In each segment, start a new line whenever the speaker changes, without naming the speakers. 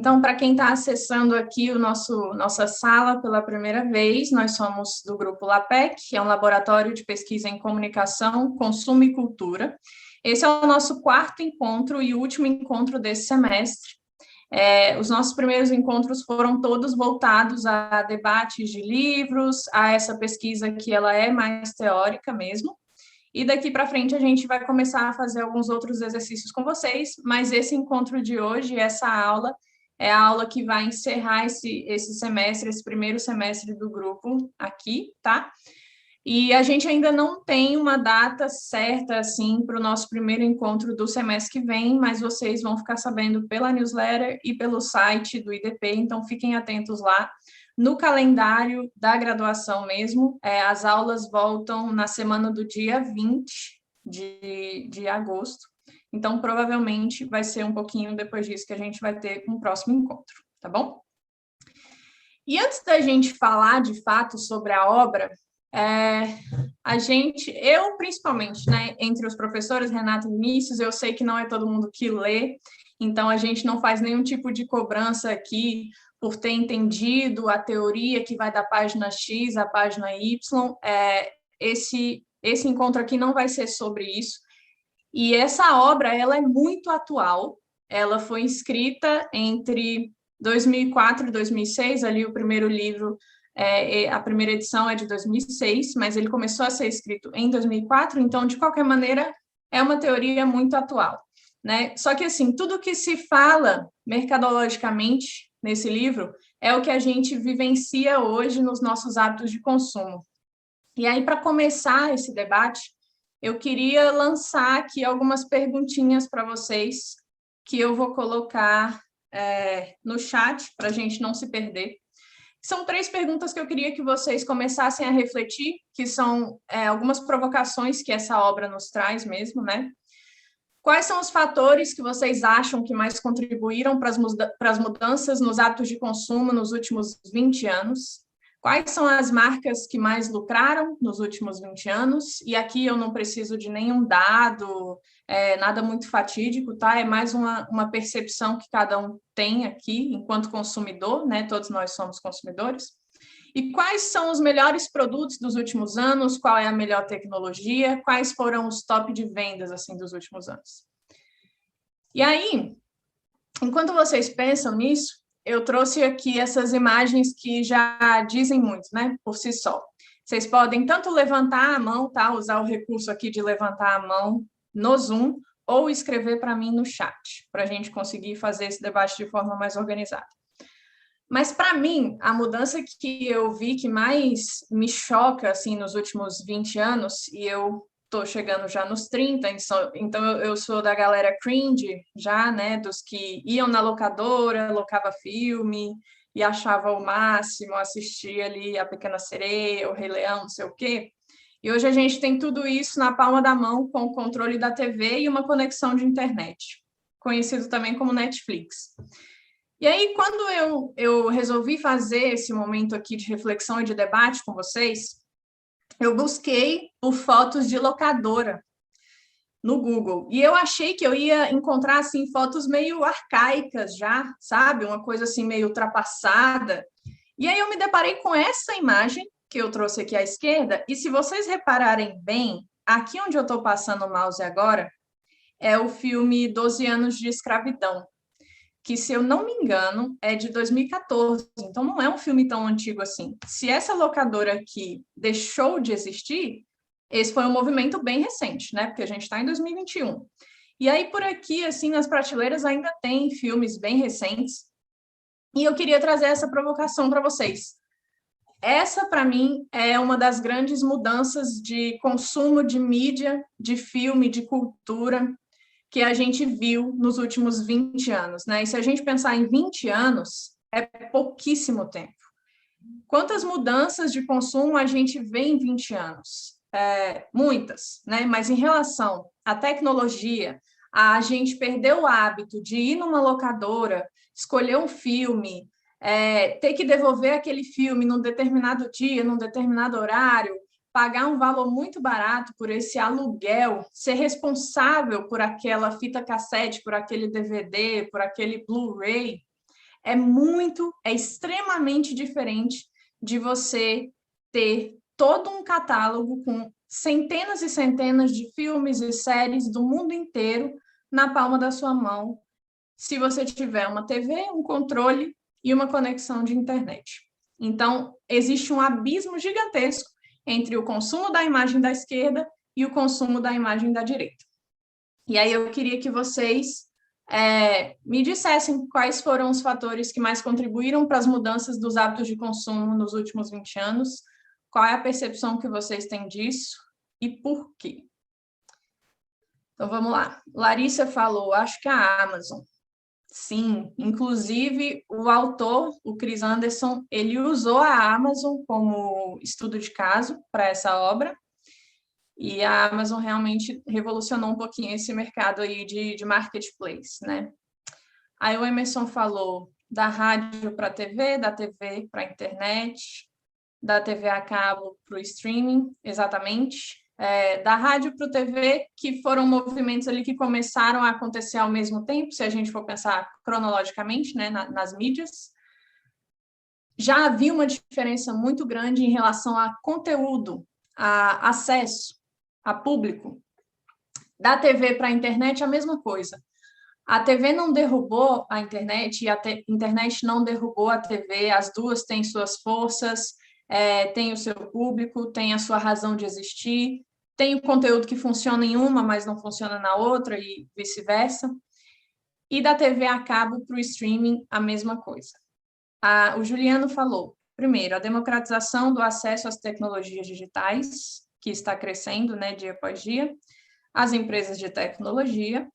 Então, para quem está acessando aqui nossa sala pela primeira vez, nós somos do Grupo LAPEC, que é um laboratório de pesquisa em comunicação, consumo e cultura. Esse é o nosso quarto encontro e último encontro desse semestre. Os nossos primeiros encontros foram todos voltados a debates de livros, a essa pesquisa que ela é mais teórica mesmo. E daqui para frente a gente vai começar a fazer alguns outros exercícios com vocês, mas esse encontro de hoje, essa aula, é a aula que vai encerrar esse semestre, esse primeiro semestre do grupo aqui, tá? E a gente ainda não tem uma data certa, assim, para o nosso primeiro encontro do semestre que vem, mas vocês vão ficar sabendo pela newsletter e pelo site do IDP, então fiquem atentos lá. No calendário da graduação mesmo, as aulas voltam na semana do dia 20 de agosto, então provavelmente vai ser um pouquinho depois disso que a gente vai ter um próximo encontro, tá bom? E antes da gente falar de fato sobre a obra, eu principalmente, né, entre os professores, Renato e Vinícius, eu sei que não é todo mundo que lê, então a gente não faz nenhum tipo de cobrança aqui por ter entendido a teoria que vai da página X à página Y. Esse encontro aqui não vai ser sobre isso. E essa obra, ela é muito atual, ela foi escrita entre 2004 e 2006, ali o primeiro livro, a primeira edição é de 2006, mas ele começou a ser escrito em 2004, então, de qualquer maneira, é uma teoria muito atual, né? Só que, assim, tudo que se fala mercadologicamente nesse livro é o que a gente vivencia hoje nos nossos hábitos de consumo. E aí, para começar esse debate, eu queria lançar aqui algumas perguntinhas para vocês, que eu vou colocar no chat, para a gente não se perder. São 3 perguntas que eu queria que vocês começassem a refletir, que são algumas provocações que essa obra nos traz mesmo, né? Quais são os fatores que vocês acham que mais contribuíram para as mudanças nos hábitos de consumo nos últimos 20 anos? Quais são as marcas que mais lucraram nos últimos 20 anos? E aqui eu não preciso de nenhum dado, nada muito fatídico, tá? É mais uma percepção que cada um tem aqui enquanto consumidor, né? Todos nós somos consumidores. E quais são os melhores produtos dos últimos anos? Qual é a melhor tecnologia? Quais foram os top de vendas assim dos últimos anos? E aí, enquanto vocês pensam nisso, eu trouxe aqui essas imagens que já dizem muito, né, por si só. Vocês podem tanto levantar a mão, tá? Usar o recurso aqui de levantar a mão no Zoom, ou escrever para mim no chat, para a gente conseguir fazer esse debate de forma mais organizada. Mas, para mim, a mudança que eu vi que mais me choca, assim, nos últimos 20 anos, e eu estou chegando já nos 30, então eu sou da galera cringe, já, né, dos que iam na locadora, locava filme, e achava o máximo, assistia ali A Pequena Sereia, O Rei Leão, não sei o quê. E hoje a gente tem tudo isso na palma da mão, com o controle da TV e uma conexão de internet, conhecido também como Netflix. E aí, quando eu resolvi fazer esse momento aqui de reflexão e de debate com vocês, eu busquei por fotos de locadora no Google. E eu achei que eu ia encontrar, assim, fotos meio arcaicas já, sabe? Uma coisa, assim, meio ultrapassada. E aí eu me deparei com essa imagem que eu trouxe aqui à esquerda. E se vocês repararem bem, aqui onde eu estou passando o mouse agora, é o filme 12 Anos de Escravidão, que, se eu não me engano, é de 2014, então não é um filme tão antigo assim. Se essa locadora aqui deixou de existir, esse foi um movimento bem recente, né? Porque a gente está em 2021. E aí, por aqui, assim, nas prateleiras ainda tem filmes bem recentes, e eu queria trazer essa provocação para vocês. Essa, para mim, é uma das grandes mudanças de consumo de mídia, de filme, de cultura, que a gente viu nos últimos 20 anos, né? E se a gente pensar em 20 anos, é pouquíssimo tempo. Quantas mudanças de consumo a gente vê em 20 anos? Muitas, né? Mas em relação à tecnologia, a gente perdeu o hábito de ir numa locadora, escolher um filme, ter que devolver aquele filme num determinado dia, num determinado horário, pagar um valor muito barato por esse aluguel, ser responsável por aquela fita cassete, por aquele DVD, por aquele Blu-ray, é extremamente diferente de você ter todo um catálogo com centenas e centenas de filmes e séries do mundo inteiro na palma da sua mão, se você tiver uma TV, um controle e uma conexão de internet. Então, existe um abismo gigantesco entre o consumo da imagem da esquerda e o consumo da imagem da direita. E aí eu queria que vocês me dissessem quais foram os fatores que mais contribuíram para as mudanças dos hábitos de consumo nos últimos 20 anos, qual é a percepção que vocês têm disso e por quê? Então, vamos lá. Larissa falou, acho que a Amazon. Sim, inclusive o autor, o Chris Anderson, ele usou a Amazon como estudo de caso para essa obra, e a Amazon realmente revolucionou um pouquinho esse mercado aí de marketplace, né? Aí o Emerson falou da rádio para a TV, da TV para a internet, da TV a cabo para o streaming, exatamente. Da rádio para o TV, que foram movimentos ali que começaram a acontecer ao mesmo tempo, se a gente for pensar cronologicamente, né, nas mídias. Já havia uma diferença muito grande em relação a conteúdo, a acesso, a público. Da TV para a internet, a mesma coisa. A TV não derrubou a internet e a internet não derrubou a TV, as duas têm suas forças, tem o seu público, tem a sua razão de existir, tem o conteúdo que funciona em uma, mas não funciona na outra e vice-versa. E da TV a cabo para o streaming, a mesma coisa. O Juliano falou, primeiro, a democratização do acesso às tecnologias digitais, que está crescendo, né, dia após dia, as empresas de tecnologia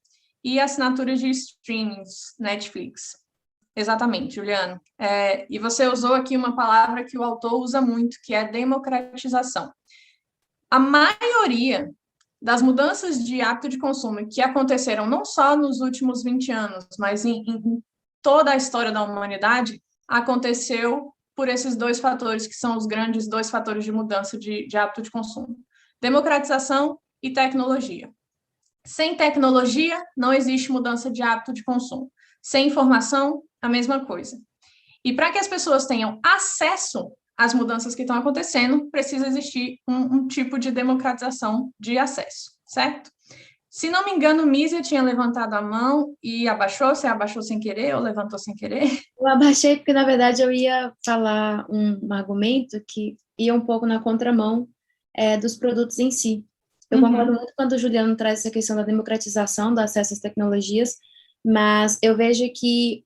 e assinaturas de streamings, Netflix. Exatamente, Juliano. E você usou aqui uma palavra que o autor usa muito, que é democratização. A maioria das mudanças de hábito de consumo que aconteceram não só nos últimos 20 anos, mas em toda a história da humanidade, aconteceu por esses dois fatores, que são os grandes dois fatores de mudança de hábito de consumo. Democratização e tecnologia. Sem tecnologia, não existe mudança de hábito de consumo. Sem informação, a mesma coisa. E para que as pessoas tenham acesso às mudanças que estão acontecendo, precisa existir um tipo de democratização de acesso, certo? Se não me engano, Mísia tinha levantado a mão e abaixou. Você abaixou sem querer ou levantou sem querer?
Eu abaixei porque, na verdade, eu ia falar um argumento que ia um pouco na contramão dos produtos em si. Eu concordo muito quando o Juliano traz essa questão da democratização do acesso às tecnologias, mas eu vejo que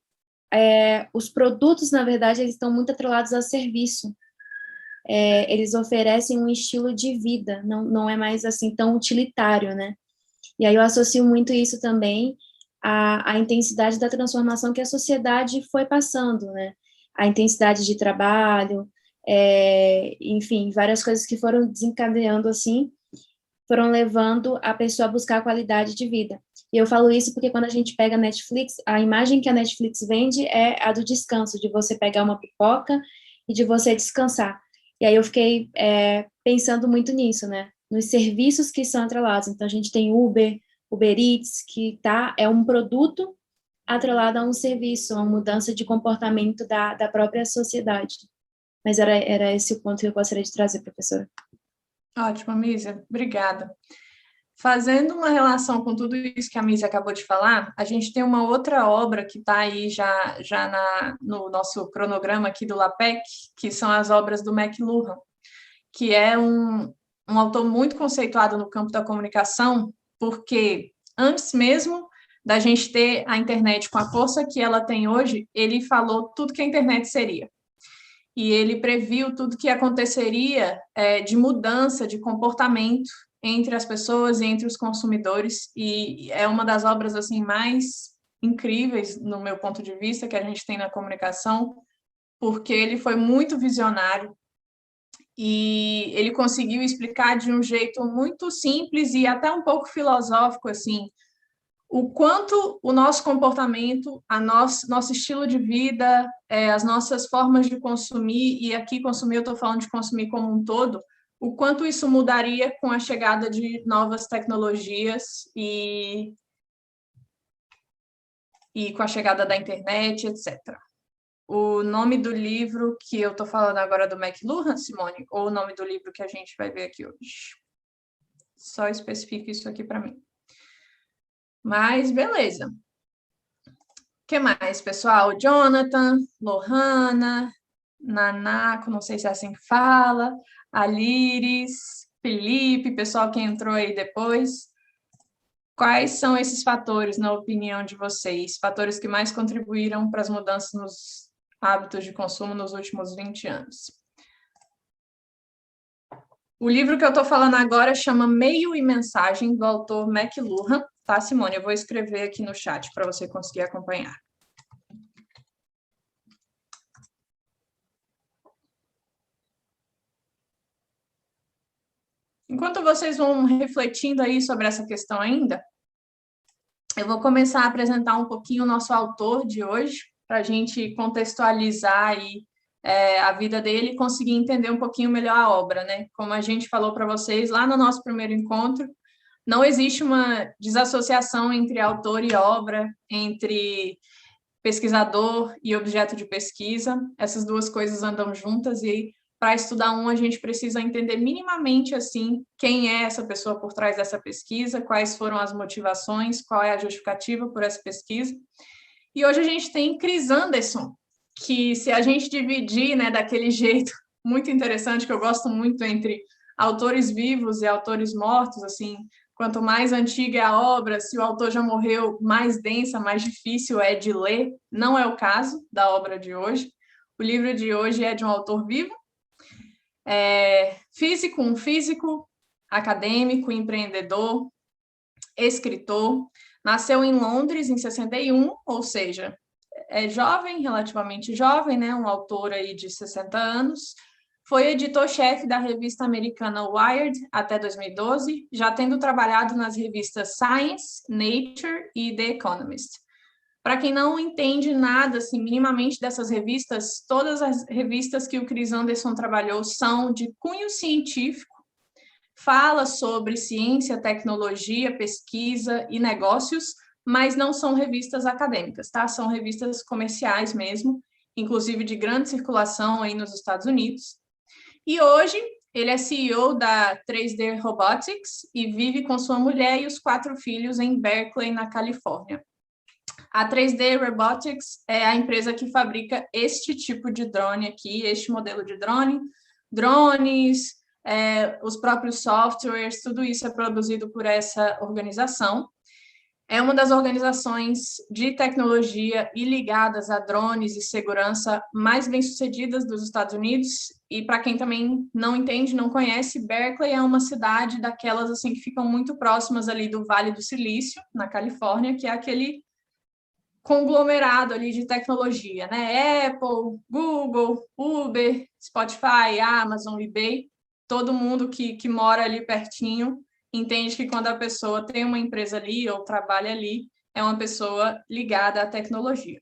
os produtos, na verdade, eles estão muito atrelados a serviço. Eles oferecem um estilo de vida, não é mais assim tão utilitário, né? E aí eu associo muito isso também à intensidade da transformação que a sociedade foi passando, né? A intensidade de trabalho, enfim, várias coisas que foram desencadeando assim, foram levando a pessoa a buscar a qualidade de vida. E eu falo isso porque quando a gente pega a Netflix, a imagem que a Netflix vende é a do descanso, de você pegar uma pipoca e de você descansar. E aí eu fiquei pensando muito nisso, né? Nos serviços que são atrelados. Então, a gente tem Uber Eats, que é um produto atrelado a um serviço, a uma mudança de comportamento da própria sociedade. Mas era esse o ponto que eu gostaria de trazer, professora.
Ótimo, Mísia. Obrigada. Fazendo uma relação com tudo isso que a Mísia acabou de falar, a gente tem uma outra obra que está aí já no nosso cronograma aqui do LAPEC, que são as obras do McLuhan, que é um autor muito conceituado no campo da comunicação, porque antes mesmo da gente ter a internet com a força que ela tem hoje, ele falou tudo que a internet seria. E ele previu tudo que aconteceria de mudança de comportamento entre as pessoas e entre os consumidores, e é uma das obras assim mais incríveis, no meu ponto de vista, que a gente tem na comunicação, porque ele foi muito visionário e ele conseguiu explicar de um jeito muito simples e até um pouco filosófico, assim, o quanto o nosso comportamento, nosso estilo de vida, as nossas formas de consumir, e aqui consumir, eu estou falando de consumir como um todo, o quanto isso mudaria com a chegada de novas tecnologias e com a chegada da internet, etc. o nome do livro que eu estou falando agora do McLuhan, Simone, ou o nome do livro que a gente vai ver aqui hoje? Só especifica isso aqui para mim. Mas, beleza. O que mais, pessoal? Jonathan, Lohana, Nanako, não sei se é assim que fala, Aliris, Felipe, pessoal que entrou aí depois. Quais são esses fatores, na opinião de vocês? Fatores que mais contribuíram para as mudanças nos hábitos de consumo nos últimos 20 anos? O livro que eu estou falando agora chama Meio e Mensagem, do autor McLuhan. Tá, Simone? Eu vou escrever aqui no chat para você conseguir acompanhar. Enquanto vocês vão refletindo aí sobre essa questão ainda, eu vou começar a apresentar um pouquinho o nosso autor de hoje, para a gente contextualizar aí, a vida dele e conseguir entender um pouquinho melhor a obra, né? Como a gente falou para vocês lá no nosso primeiro encontro, não existe uma desassociação entre autor e obra, entre pesquisador e objeto de pesquisa. Essas duas coisas andam juntas e para estudar um, a gente precisa entender minimamente, assim, quem é essa pessoa por trás dessa pesquisa, quais foram as motivações, qual é a justificativa por essa pesquisa. E hoje a gente tem Chris Anderson, que se a gente dividir, né, daquele jeito muito interessante, que eu gosto muito, entre autores vivos e autores mortos, assim, quanto mais antiga é a obra, se o autor já morreu, mais densa, mais difícil é de ler. Não é o caso da obra de hoje. O livro de hoje é de um autor vivo, um físico, acadêmico, empreendedor, escritor. Nasceu em Londres em 61, ou seja, é jovem, relativamente jovem, né? Um autor aí de 60 anos. Foi editor-chefe da revista americana Wired até 2012, já tendo trabalhado nas revistas Science, Nature e The Economist. Para quem não entende nada, assim, minimamente dessas revistas, todas as revistas que o Chris Anderson trabalhou são de cunho científico, fala sobre ciência, tecnologia, pesquisa e negócios, mas não são revistas acadêmicas, tá? São revistas comerciais mesmo, inclusive de grande circulação aí nos Estados Unidos. E hoje ele é CEO da 3D Robotics e vive com sua mulher e os 4 filhos em Berkeley, na Califórnia. A 3D Robotics é a empresa que fabrica este tipo de drone aqui, este modelo de drone, drones, os próprios softwares, tudo isso é produzido por essa organização. É uma das organizações de tecnologia e ligadas a drones e segurança mais bem-sucedidas dos Estados Unidos. E para quem também não entende, não conhece, Berkeley é uma cidade daquelas assim que ficam muito próximas ali do Vale do Silício, na Califórnia, que é aquele conglomerado ali de tecnologia, né? Apple, Google, Uber, Spotify, Amazon, eBay, todo mundo que mora ali pertinho entende que quando a pessoa tem uma empresa ali ou trabalha ali, é uma pessoa ligada à tecnologia.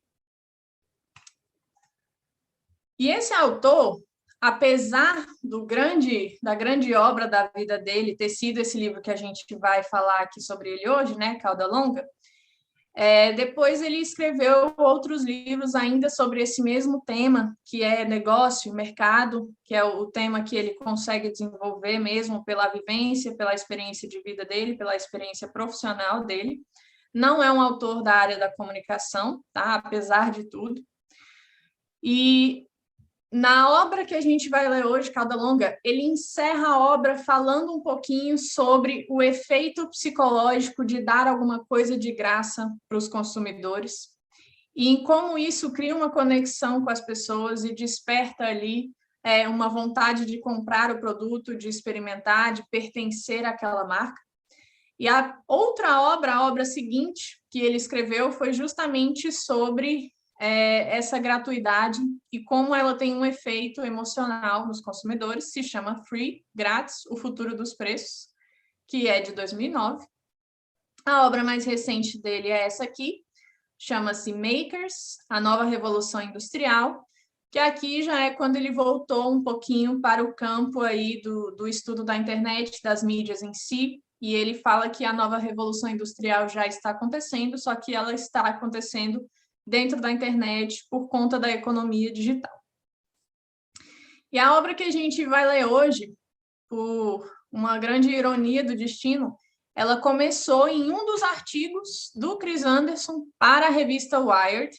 E esse autor, apesar da grande obra da vida dele ter sido esse livro que a gente vai falar aqui sobre ele hoje, né, Cauda Longa, depois ele escreveu outros livros ainda sobre esse mesmo tema, que é negócio, mercado, que é o tema que ele consegue desenvolver mesmo pela vivência, pela experiência de vida dele, pela experiência profissional dele. Não é um autor da área da comunicação, tá? Apesar de tudo. E na obra que a gente vai ler hoje, Cauda Longa, ele encerra a obra falando um pouquinho sobre o efeito psicológico de dar alguma coisa de graça para os consumidores e em como isso cria uma conexão com as pessoas e desperta ali uma vontade de comprar o produto, de experimentar, de pertencer àquela marca. E a outra obra, a obra seguinte que ele escreveu foi justamente sobre essa gratuidade e como ela tem um efeito emocional nos consumidores, se chama Free, Grátis, o Futuro dos Preços, que é de 2009. A obra mais recente dele é essa aqui, chama-se Makers, a Nova Revolução Industrial, que aqui já é quando ele voltou um pouquinho para o campo aí do estudo da internet, das mídias em si, e ele fala que a nova revolução industrial já está acontecendo, só que ela está acontecendo dentro da internet por conta da economia digital. E a obra que a gente vai ler hoje, por uma grande ironia do destino, ela começou em um dos artigos do Chris Anderson para a revista Wired,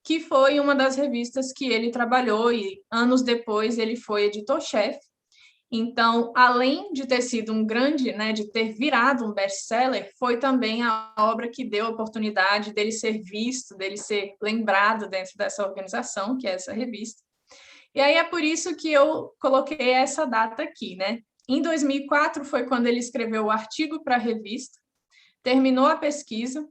que foi uma das revistas que ele trabalhou e anos depois ele foi editor-chefe. Então, além de ter sido um grande, né, de ter virado um best-seller, foi também a obra que deu a oportunidade dele ser visto, dele ser lembrado dentro dessa organização, que é essa revista. E aí é por isso que eu coloquei essa data aqui, né? Em 2004 foi quando ele escreveu o artigo para a revista, terminou a pesquisa,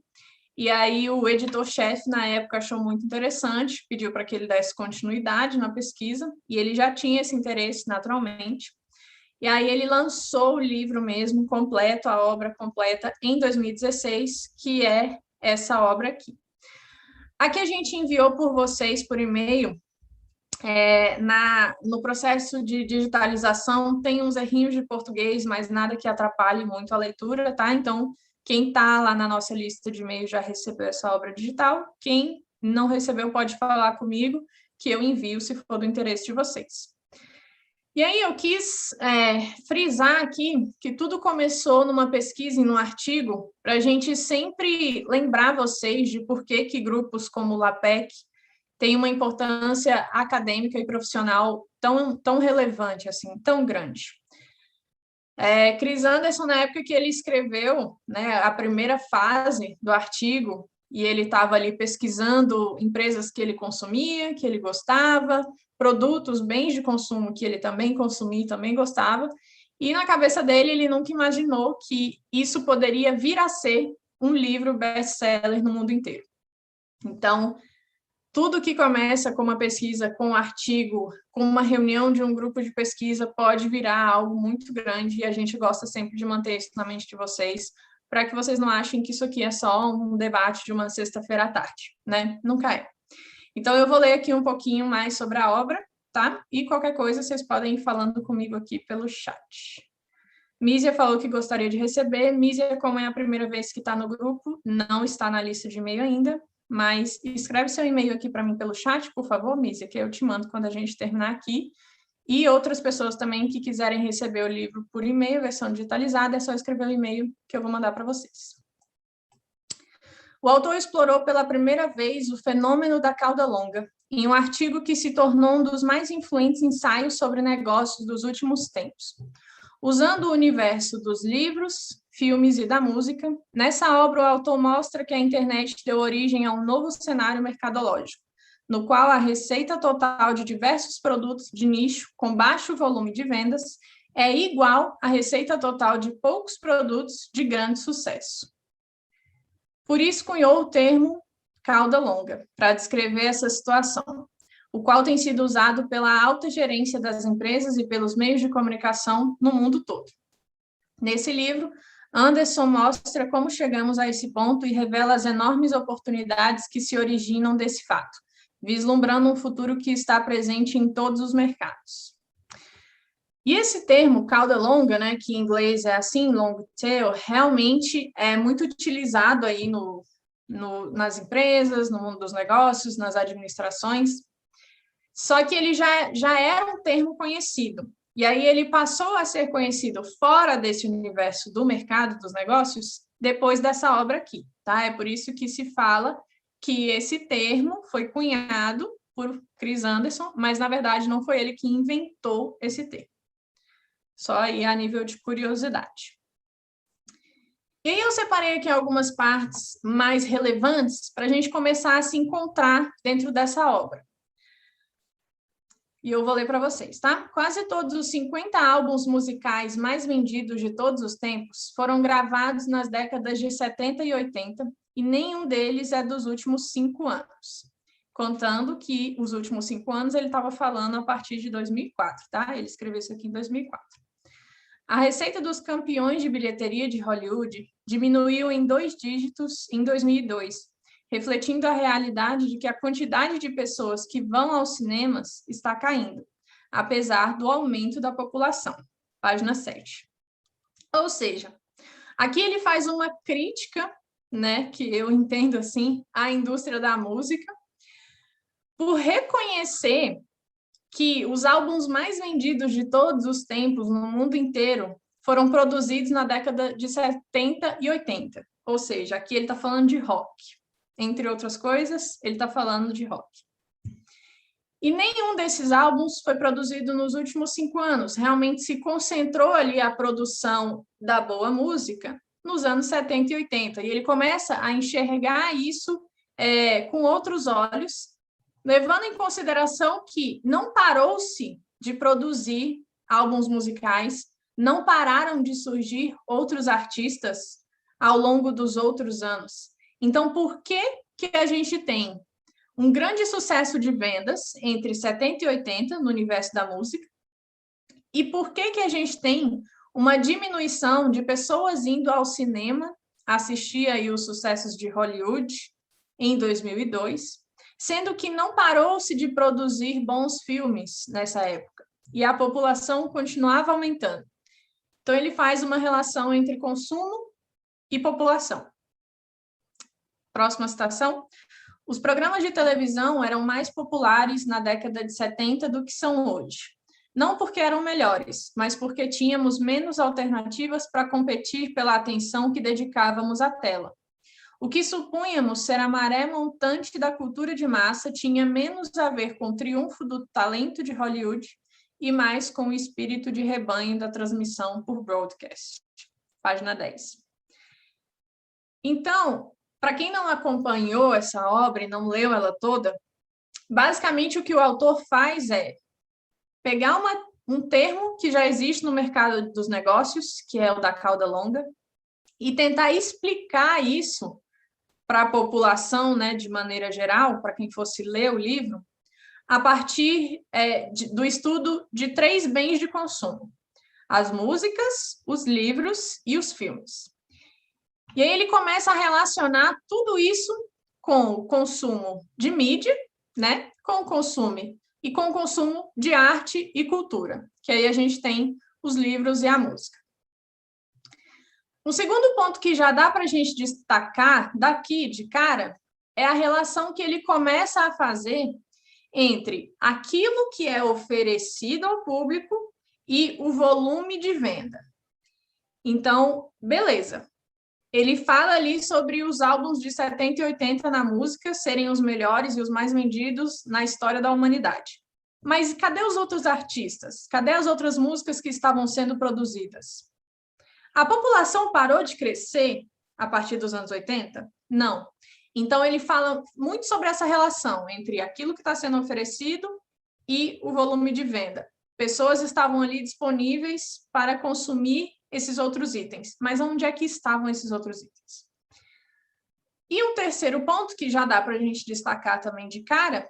e aí o editor-chefe, na época, achou muito interessante, pediu para que ele desse continuidade na pesquisa, e ele já tinha esse interesse naturalmente. E aí ele lançou o livro mesmo, completo, a obra completa, em 2016, que é essa obra aqui. Aqui a gente enviou por vocês, por e-mail, no processo de digitalização tem uns errinhos de português, mas nada que atrapalhe muito a leitura, tá? Então, quem está lá na nossa lista de e-mail já recebeu essa obra digital. Quem não recebeu pode falar comigo, que eu envio se for do interesse de vocês. E aí eu quis frisar aqui que tudo começou numa pesquisa e num artigo para a gente sempre lembrar vocês de por que grupos como o LAPEC têm uma importância acadêmica e profissional tão relevante, assim, tão grande. Chris Anderson, na época que ele escreveu, né, a primeira fase do artigo, e ele estava ali pesquisando empresas que ele consumia, que ele gostava, produtos, bens de consumo que ele também consumia e também gostava, e na cabeça dele ele nunca imaginou que isso poderia vir a ser um livro best-seller no mundo inteiro. Então, tudo que começa com uma pesquisa, com um artigo, com uma reunião de um grupo de pesquisa, pode virar algo muito grande, e a gente gosta sempre de manter isso na mente de vocês, para que vocês não achem que isso aqui é só um debate de uma sexta-feira à tarde, né? Nunca é. Então, eu vou ler aqui um pouquinho mais sobre a obra, tá? E qualquer coisa, vocês podem ir falando comigo aqui pelo chat. Mísia falou que gostaria de receber. Mísia, como é a primeira vez que está no grupo, não está na lista de e-mail ainda, mas escreve seu e-mail aqui para mim pelo chat, por favor, Mísia, que eu te mando quando a gente terminar aqui. E outras pessoas também que quiserem receber o livro por e-mail, versão digitalizada, é só escrever o e-mail que eu vou mandar para vocês. O autor explorou pela primeira vez o fenômeno da cauda longa, em um artigo que se tornou um dos mais influentes ensaios sobre negócios dos últimos tempos. Usando o universo dos livros, filmes e da música, nessa obra o autor mostra que a internet deu origem a um novo cenário mercadológico, no qual a receita total de diversos produtos de nicho com baixo volume de vendas é igual à receita total de poucos produtos de grande sucesso. Por isso cunhou o termo cauda longa, para descrever essa situação, o qual tem sido usado pela alta gerência das empresas e pelos meios de comunicação no mundo todo. Nesse livro, Anderson mostra como chegamos a esse ponto e revela as enormes oportunidades que se originam desse fato, vislumbrando um futuro que está presente em todos os mercados. E esse termo, cauda longa, né, que em inglês é assim, long tail, realmente é muito utilizado aí nas empresas, no mundo dos negócios, nas administrações, só que ele já era um termo conhecido. E aí ele passou a ser conhecido fora desse universo do mercado dos negócios depois dessa obra aqui, tá? É por isso que se fala que esse termo foi cunhado por Chris Anderson, mas na verdade não foi ele que inventou esse termo. Só aí a nível de curiosidade. E aí eu separei aqui algumas partes mais relevantes para a gente começar a se encontrar dentro dessa obra. E eu vou ler para vocês, tá? Quase todos os 50 álbuns musicais mais vendidos de todos os tempos foram gravados nas décadas de 70 e 80, e nenhum deles é dos últimos 5 anos. Contando que os últimos 5 anos ele estava falando a partir de 2004, tá? Ele escreveu isso aqui em 2004. A receita dos campeões de bilheteria de Hollywood diminuiu em 2 dígitos em 2002, refletindo a realidade de que a quantidade de pessoas que vão aos cinemas está caindo, apesar do aumento da população. Página 7. Ou seja, aqui ele faz uma crítica, né, que eu entendo assim, a indústria da música, por reconhecer que os álbuns mais vendidos de todos os tempos no mundo inteiro foram produzidos na década de 70 e 80. Ou seja, aqui ele está falando de rock. Entre outras coisas, ele está falando de rock. E nenhum desses álbuns foi produzido nos últimos 5 anos. Realmente se concentrou ali a produção da boa música nos anos 70 e 80. E ele começa a enxergar isso com outros olhos, levando em consideração que não parou-se de produzir álbuns musicais, não pararam de surgir outros artistas ao longo dos outros anos. Então, por que a gente tem um grande sucesso de vendas entre 70 e 80 no universo da música? E por que a gente tem uma diminuição de pessoas indo ao cinema assistir aí os sucessos de Hollywood em 2002, sendo que não parou-se de produzir bons filmes nessa época e a população continuava aumentando? Então, ele faz uma relação entre consumo e população. Próxima citação. Os programas de televisão eram mais populares na década de 70 do que são hoje. Não porque eram melhores, mas porque tínhamos menos alternativas para competir pela atenção que dedicávamos à tela. O que supunhamos ser a maré montante da cultura de massa tinha menos a ver com o triunfo do talento de Hollywood e mais com o espírito de rebanho da transmissão por broadcast. Página 10. Então, para quem não acompanhou essa obra e não leu ela toda, basicamente o que o autor faz é pegar um termo que já existe no mercado dos negócios, que é o da cauda longa, e tentar explicar isso para a população, né, de maneira geral, para quem fosse ler o livro, a partir do estudo de 3 bens de consumo: as músicas, os livros e os filmes. E aí ele começa a relacionar tudo isso com o consumo de mídia, né, com o consumo de arte e cultura, que aí a gente tem os livros e a música. Um segundo ponto que já dá para a gente destacar daqui de cara é a relação que ele começa a fazer entre aquilo que é oferecido ao público e o volume de venda. Então, beleza. Ele fala ali sobre os álbuns de 70 e 80 na música serem os melhores e os mais vendidos na história da humanidade. Mas cadê os outros artistas? Cadê as outras músicas que estavam sendo produzidas? A população parou de crescer a partir dos anos 80? Não. Então, ele fala muito sobre essa relação entre aquilo que está sendo oferecido e o volume de venda. Pessoas estavam ali disponíveis para consumir esses outros itens. Mas onde é que estavam esses outros itens? E um terceiro ponto, que já dá para a gente destacar também de cara,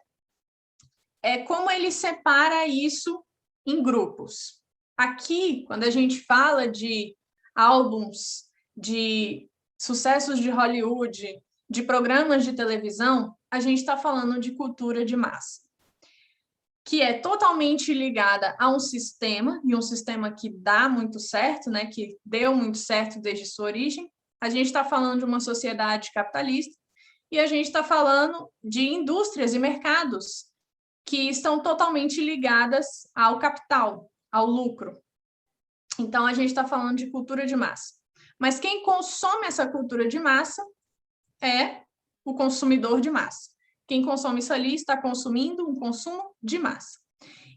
é como ele separa isso em grupos. Aqui, quando a gente fala de álbuns, de sucessos de Hollywood, de programas de televisão, a gente está falando de cultura de massa, que é totalmente ligada a um sistema, e um sistema que dá muito certo, né, que deu muito certo desde sua origem. A gente está falando de uma sociedade capitalista e a gente está falando de indústrias e mercados que estão totalmente ligadas ao capital, ao lucro. Então, a gente está falando de cultura de massa. Mas quem consome essa cultura de massa é o consumidor de massa. Quem consome isso ali está consumindo um consumo de massa.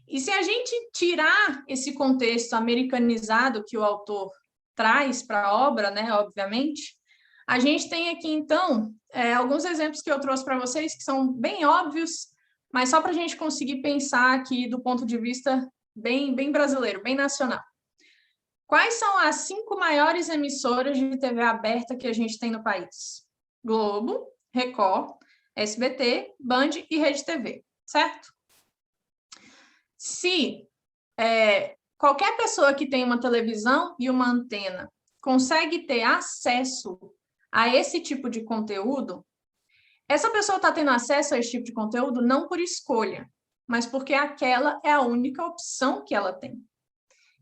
E se a gente tirar esse contexto americanizado que o autor traz para a obra, né, obviamente, a gente tem aqui, então, alguns exemplos que eu trouxe para vocês que são bem óbvios, mas só para a gente conseguir pensar aqui do ponto de vista bem brasileiro, bem nacional. Quais são as 5 maiores emissoras de TV aberta que a gente tem no país? Globo, Record, SBT, Band e Rede TV, certo? Se qualquer pessoa que tem uma televisão e uma antena consegue ter acesso a esse tipo de conteúdo, essa pessoa está tendo acesso a esse tipo de conteúdo não por escolha, mas porque aquela é a única opção que ela tem.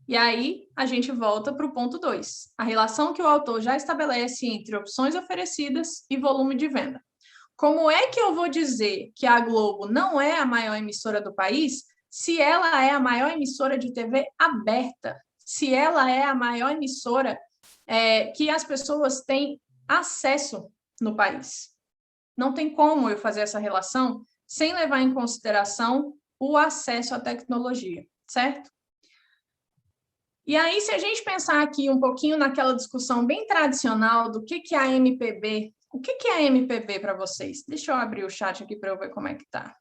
E aí, a gente volta para o ponto 2, a relação que o autor já estabelece entre opções oferecidas e volume de venda. Como é que eu vou dizer que a Globo não é a maior emissora do país se ela é a maior emissora de TV aberta? Se ela é a maior emissora que as pessoas têm acesso no país? Não tem como eu fazer essa relação sem levar em consideração o acesso à tecnologia, certo? E aí, se a gente pensar aqui um pouquinho naquela discussão bem tradicional do que é a MPB, o que é a MPB para vocês? Deixa eu abrir o chat aqui para eu ver como é que tá.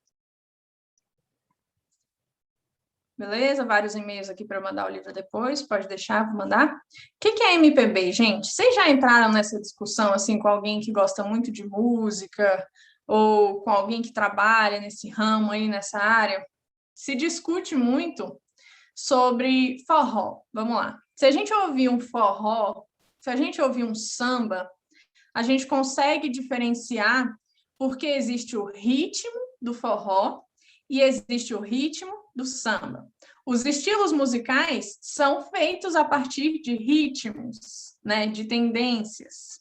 Beleza? Vários e-mails aqui para eu mandar o livro depois, pode deixar, vou mandar. O que é MPB, gente? Vocês já entraram nessa discussão assim com alguém que gosta muito de música ou com alguém que trabalha nesse ramo aí, nessa área? Se discute muito sobre forró. Vamos lá. Se a gente ouvir um forró, se a gente ouvir um samba, a gente consegue diferenciar porque existe o ritmo do forró e existe o ritmo do samba. Os estilos musicais são feitos a partir de ritmos, né, de tendências.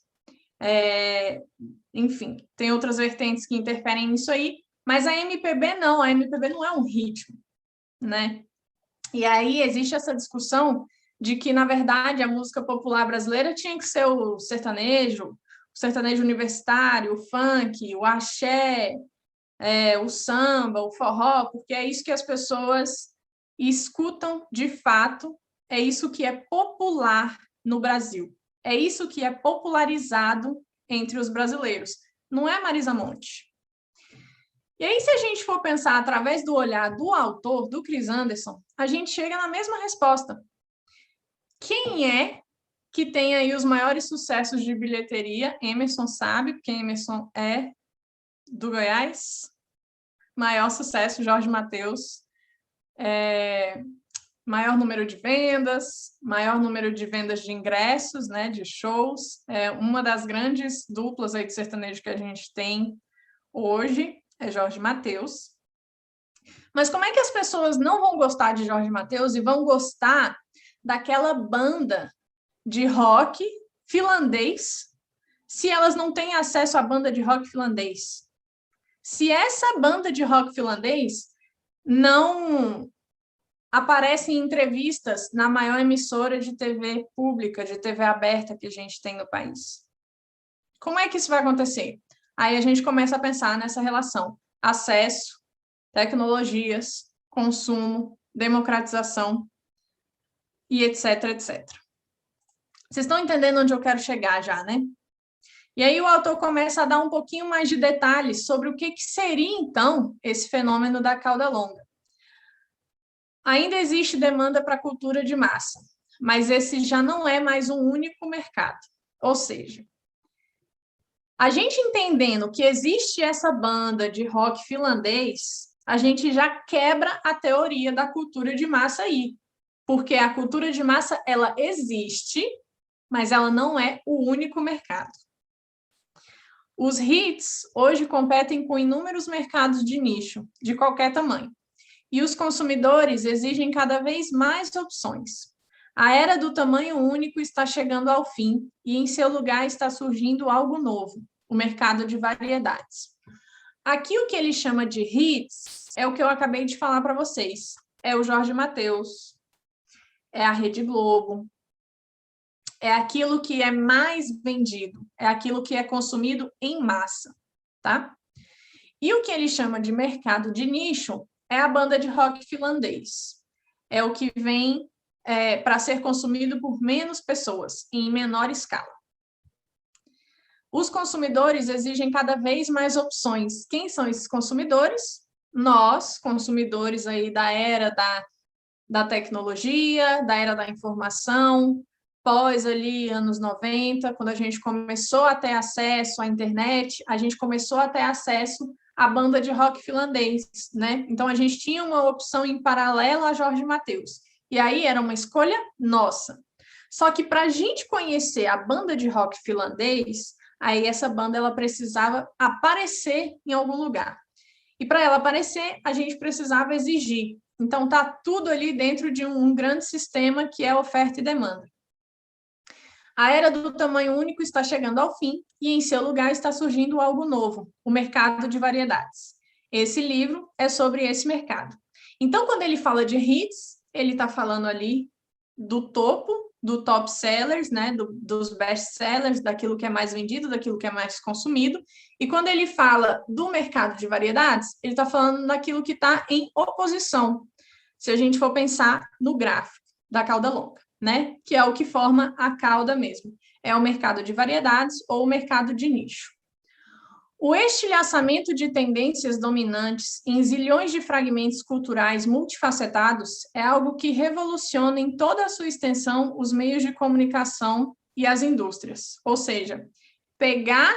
Enfim, tem outras vertentes que interferem nisso aí, mas a MPB não é um ritmo, né? E aí existe essa discussão de que, na verdade, a música popular brasileira tinha que ser o sertanejo universitário, o funk, o axé, o samba, o forró, porque é isso que as pessoas escutam de fato, é isso que é popular no Brasil, é isso que é popularizado entre os brasileiros. Não é Marisa Monte. E aí, se a gente for pensar através do olhar do autor, do Chris Anderson, a gente chega na mesma resposta. Quem é que tem aí os maiores sucessos de bilheteria? Emerson sabe, porque Emerson é do Goiás. Maior sucesso, Jorge Mateus. Maior número de vendas, maior número de vendas de ingressos, né, de shows. Uma das grandes duplas aí de sertanejo que a gente tem hoje é Jorge Mateus. Mas como é que as pessoas não vão gostar de Jorge Mateus e vão gostar daquela banda de rock finlandês se elas não têm acesso à banda de rock finlandês? Se essa banda de rock finlandês não aparece em entrevistas na maior emissora de TV pública, de TV aberta que a gente tem no país. Como é que isso vai acontecer? Aí a gente começa a pensar nessa relação: acesso, tecnologias, consumo, democratização e etc, etc. Vocês estão entendendo onde eu quero chegar já, né? E aí o autor começa a dar um pouquinho mais de detalhes sobre o que seria, então, esse fenômeno da cauda longa. Ainda existe demanda para a cultura de massa, mas esse já não é mais um único mercado. Ou seja, a gente entendendo que existe essa banda de rock finlandês, a gente já quebra a teoria da cultura de massa aí. Porque a cultura de massa, ela existe, mas ela não é o único mercado. Os hits hoje competem com inúmeros mercados de nicho, de qualquer tamanho. E os consumidores exigem cada vez mais opções. A era do tamanho único está chegando ao fim e em seu lugar está surgindo algo novo, o mercado de variedades. Aqui o que ele chama de hits é o que eu acabei de falar para vocês. É o Jorge Mateus, é a Rede Globo, é aquilo que é mais vendido, é aquilo que é consumido em massa, tá? E o que ele chama de mercado de nicho é a banda de rock finlandês. É o que vem para ser consumido por menos pessoas, em menor escala. Os consumidores exigem cada vez mais opções. Quem são esses consumidores? Nós, consumidores aí da era da tecnologia, da era da informação, pós ali anos 90, quando a gente começou a ter acesso à internet, a gente começou a ter acesso à banda de rock finlandês, né? Então a gente tinha uma opção em paralelo a Jorge Mateus. E aí era uma escolha nossa. Só que para a gente conhecer a banda de rock finlandês, aí essa banda ela precisava aparecer em algum lugar. E para ela aparecer, a gente precisava exigir. Então, está tudo ali dentro de um grande sistema que é oferta e demanda. A era do tamanho único está chegando ao fim e, em seu lugar, está surgindo algo novo, o mercado de variedades. Esse livro é sobre esse mercado. Então, quando ele fala de hits, ele está falando ali do topo, do top sellers, né, dos best sellers, daquilo que é mais vendido, daquilo que é mais consumido. E quando ele fala do mercado de variedades, ele está falando daquilo que está em oposição, se a gente for pensar no gráfico da cauda longa, né, que é o que forma a cauda mesmo. É o mercado de variedades ou o mercado de nicho. O estilhaçamento de tendências dominantes em zilhões de fragmentos culturais multifacetados é algo que revoluciona em toda a sua extensão os meios de comunicação e as indústrias. Ou seja, pegar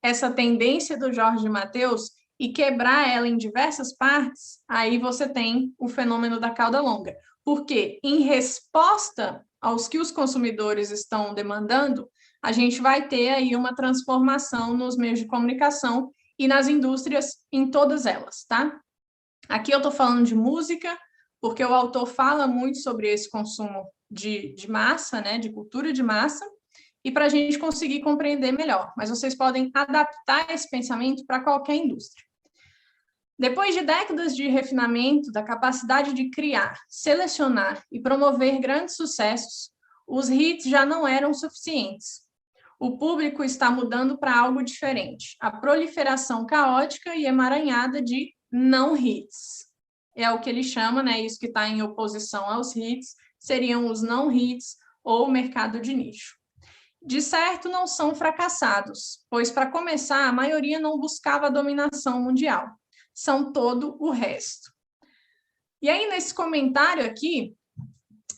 essa tendência do Jorge Mateus e quebrar ela em diversas partes, aí você tem o fenômeno da cauda longa. Porque, em resposta aos que os consumidores estão demandando, a gente vai ter aí uma transformação nos meios de comunicação e nas indústrias em todas elas, tá? Aqui eu estou falando de música, porque o autor fala muito sobre esse consumo de massa, né, de cultura de massa, e para a gente conseguir compreender melhor. Mas vocês podem adaptar esse pensamento para qualquer indústria. Depois de décadas de refinamento da capacidade de criar, selecionar e promover grandes sucessos, os hits já não eram suficientes. O público está mudando para algo diferente, a proliferação caótica e emaranhada de não hits. É o que ele chama, né? Isso que está em oposição aos hits, seriam os não hits ou o mercado de nicho. De certo, não são fracassados, pois, para começar, a maioria não buscava a dominação mundial. São todo o resto. E aí, nesse comentário aqui,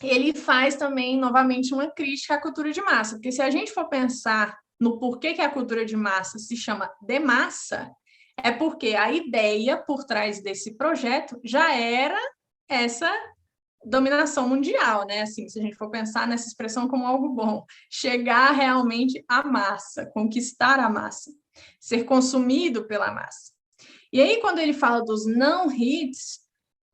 ele faz também, novamente, uma crítica à cultura de massa, porque se a gente for pensar no porquê que a cultura de massa se chama de massa, é porque a ideia por trás desse projeto já era essa dominação mundial, né? Assim, se a gente for pensar nessa expressão como algo bom, chegar realmente à massa, conquistar a massa, ser consumido pela massa. E aí, quando ele fala dos não hits,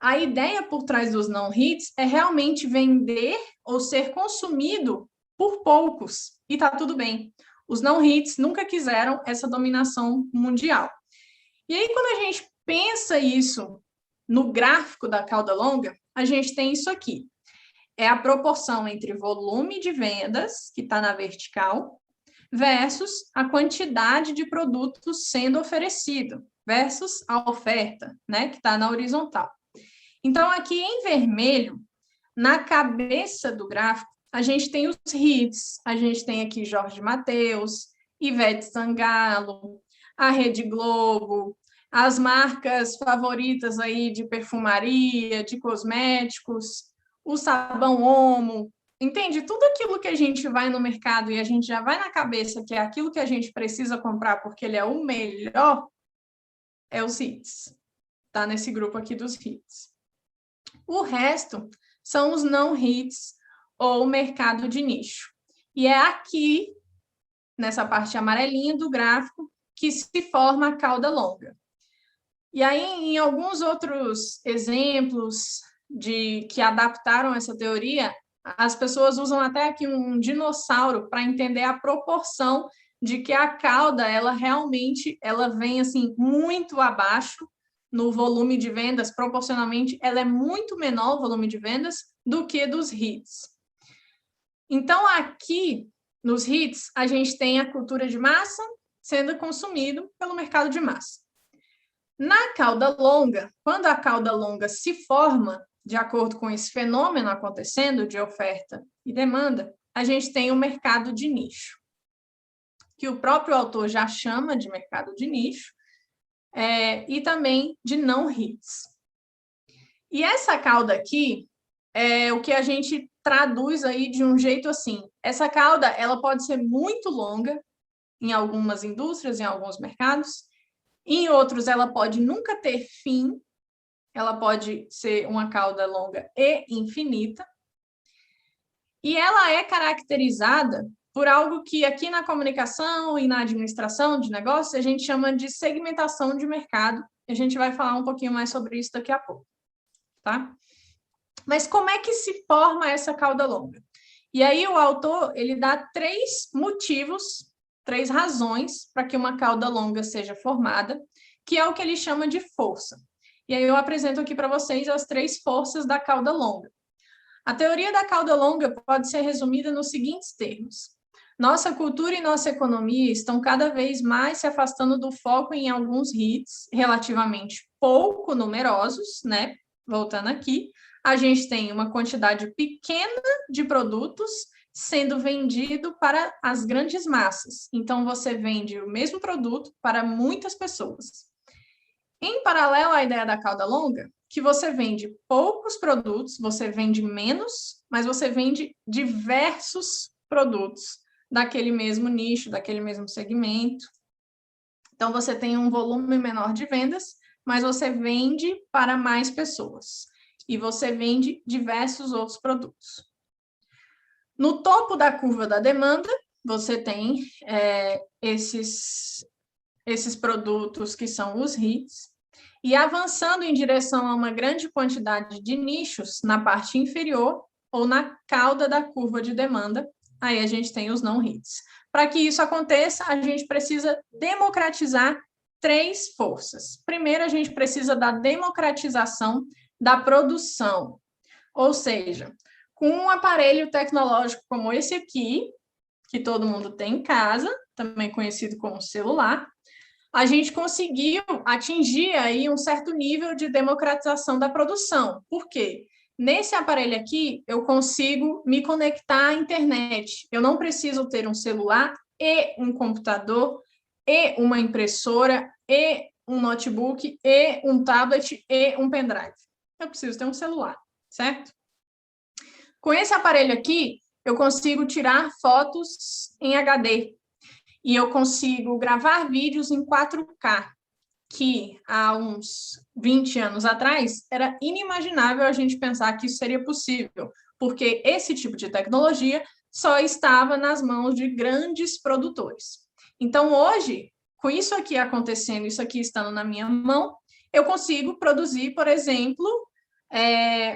a ideia por trás dos não hits é realmente vender ou ser consumido por poucos, e tá tudo bem. Os não hits nunca quiseram essa dominação mundial. E aí, quando a gente pensa isso no gráfico da cauda longa, a gente tem isso aqui. É a proporção entre volume de vendas, que está na vertical, versus a quantidade de produtos sendo oferecido, versus a oferta, né, que está na horizontal. Então, aqui em vermelho, na cabeça do gráfico, a gente tem os hits, a gente tem aqui Jorge Mateus, Ivete Sangalo, a Rede Globo, as marcas favoritas aí de perfumaria, de cosméticos, o sabão Omo, entende? Tudo aquilo que a gente vai no mercado e a gente já vai na cabeça que é aquilo que a gente precisa comprar porque ele é o melhor, é os hits. Tá nesse grupo aqui dos hits. O resto são os não hits ou mercado de nicho. E é aqui, nessa parte amarelinha do gráfico, que se forma a cauda longa. E aí, em alguns outros exemplos que adaptaram essa teoria, as pessoas usam até aqui um dinossauro para entender a proporção de que a cauda, ela realmente vem assim muito abaixo no volume de vendas, proporcionalmente, ela é muito menor o volume de vendas do que dos hits. Então, aqui, nos hits, a gente tem a cultura de massa sendo consumido pelo mercado de massa. Na cauda longa, quando a cauda longa se forma, de acordo com esse fenômeno acontecendo de oferta e demanda, a gente tem o mercado de nicho, que o próprio autor já chama de mercado de nicho, e também de não hits. E essa cauda aqui é o que a gente traduz aí de um jeito assim. Essa cauda, ela pode ser muito longa em algumas indústrias, em alguns mercados, em outros ela pode nunca ter fim, ela pode ser uma cauda longa e infinita, e ela é caracterizada por algo que aqui na comunicação e na administração de negócios a gente chama de segmentação de mercado. A gente vai falar um pouquinho mais sobre isso daqui a pouco. tá? Mas como é que se forma essa cauda longa? E aí o autor, ele dá 3 motivos, 3 razões para que uma cauda longa seja formada, que é o que ele chama de força. E aí eu apresento aqui para vocês as 3 forças da cauda longa. A teoria da cauda longa pode ser resumida nos seguintes termos. Nossa cultura e nossa economia estão cada vez mais se afastando do foco em alguns hits relativamente pouco numerosos, né? Voltando aqui, a gente tem uma quantidade pequena de produtos sendo vendido para as grandes massas. Então, você vende o mesmo produto para muitas pessoas. Em paralelo à ideia da cauda longa, que você vende poucos produtos, você vende menos, mas você vende diversos produtos daquele mesmo nicho, daquele mesmo segmento. Então, você tem um volume menor de vendas, mas você vende para mais pessoas. E você vende diversos outros produtos. No topo da curva da demanda, você tem esses produtos que são os hits, e avançando em direção a uma grande quantidade de nichos na parte inferior ou na cauda da curva de demanda, aí a gente tem os não hits. Para que isso aconteça, a gente precisa democratizar 3 forças. Primeiro, a gente precisa da democratização da produção, ou seja, com um aparelho tecnológico como esse aqui, que todo mundo tem em casa, também conhecido como celular, a gente conseguiu atingir aí um certo nível de democratização da produção. Por quê? Nesse aparelho aqui, eu consigo me conectar à internet. Eu não preciso ter um celular e um computador, e uma impressora, e um notebook, e um tablet, e um pendrive. Eu preciso ter um celular, certo? Com esse aparelho aqui, eu consigo tirar fotos em HD, e eu consigo gravar vídeos em 4K, que há uns 20 anos atrás era inimaginável a gente pensar que isso seria possível, porque esse tipo de tecnologia só estava nas mãos de grandes produtores. Então, hoje, com isso aqui acontecendo, isso aqui estando na minha mão, eu consigo produzir, por exemplo,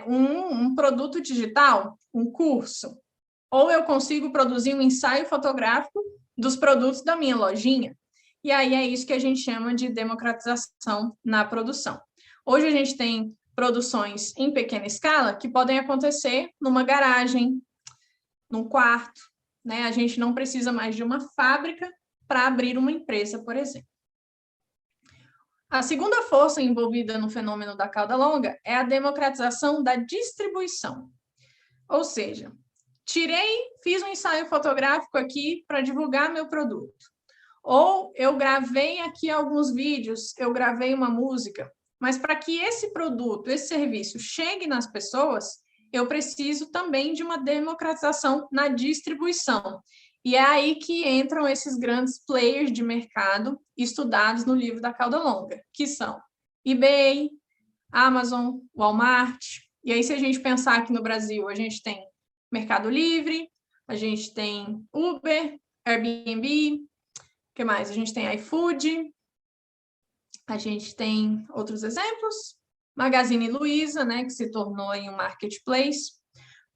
um produto digital, um curso, ou eu consigo produzir um ensaio fotográfico dos produtos da minha lojinha. E aí é isso que a gente chama de democratização na produção. Hoje a gente tem produções em pequena escala que podem acontecer numa garagem, num quarto, né? A gente não precisa mais de uma fábrica para abrir uma empresa, por exemplo. A segunda força envolvida no fenômeno da cauda longa é a democratização da distribuição. Ou seja, fiz um ensaio fotográfico aqui para divulgar meu produto. Ou eu gravei aqui alguns vídeos, eu gravei uma música, mas para que esse produto, esse serviço chegue nas pessoas, eu preciso também de uma democratização na distribuição. E é aí que entram esses grandes players de mercado estudados no livro da cauda longa, que são eBay, Amazon, Walmart. E aí, se a gente pensar aqui no Brasil, a gente tem Mercado Livre, a gente tem Uber, Airbnb, o que mais? A gente tem iFood, a gente tem outros exemplos, Magazine Luiza, né, que se tornou aí um marketplace.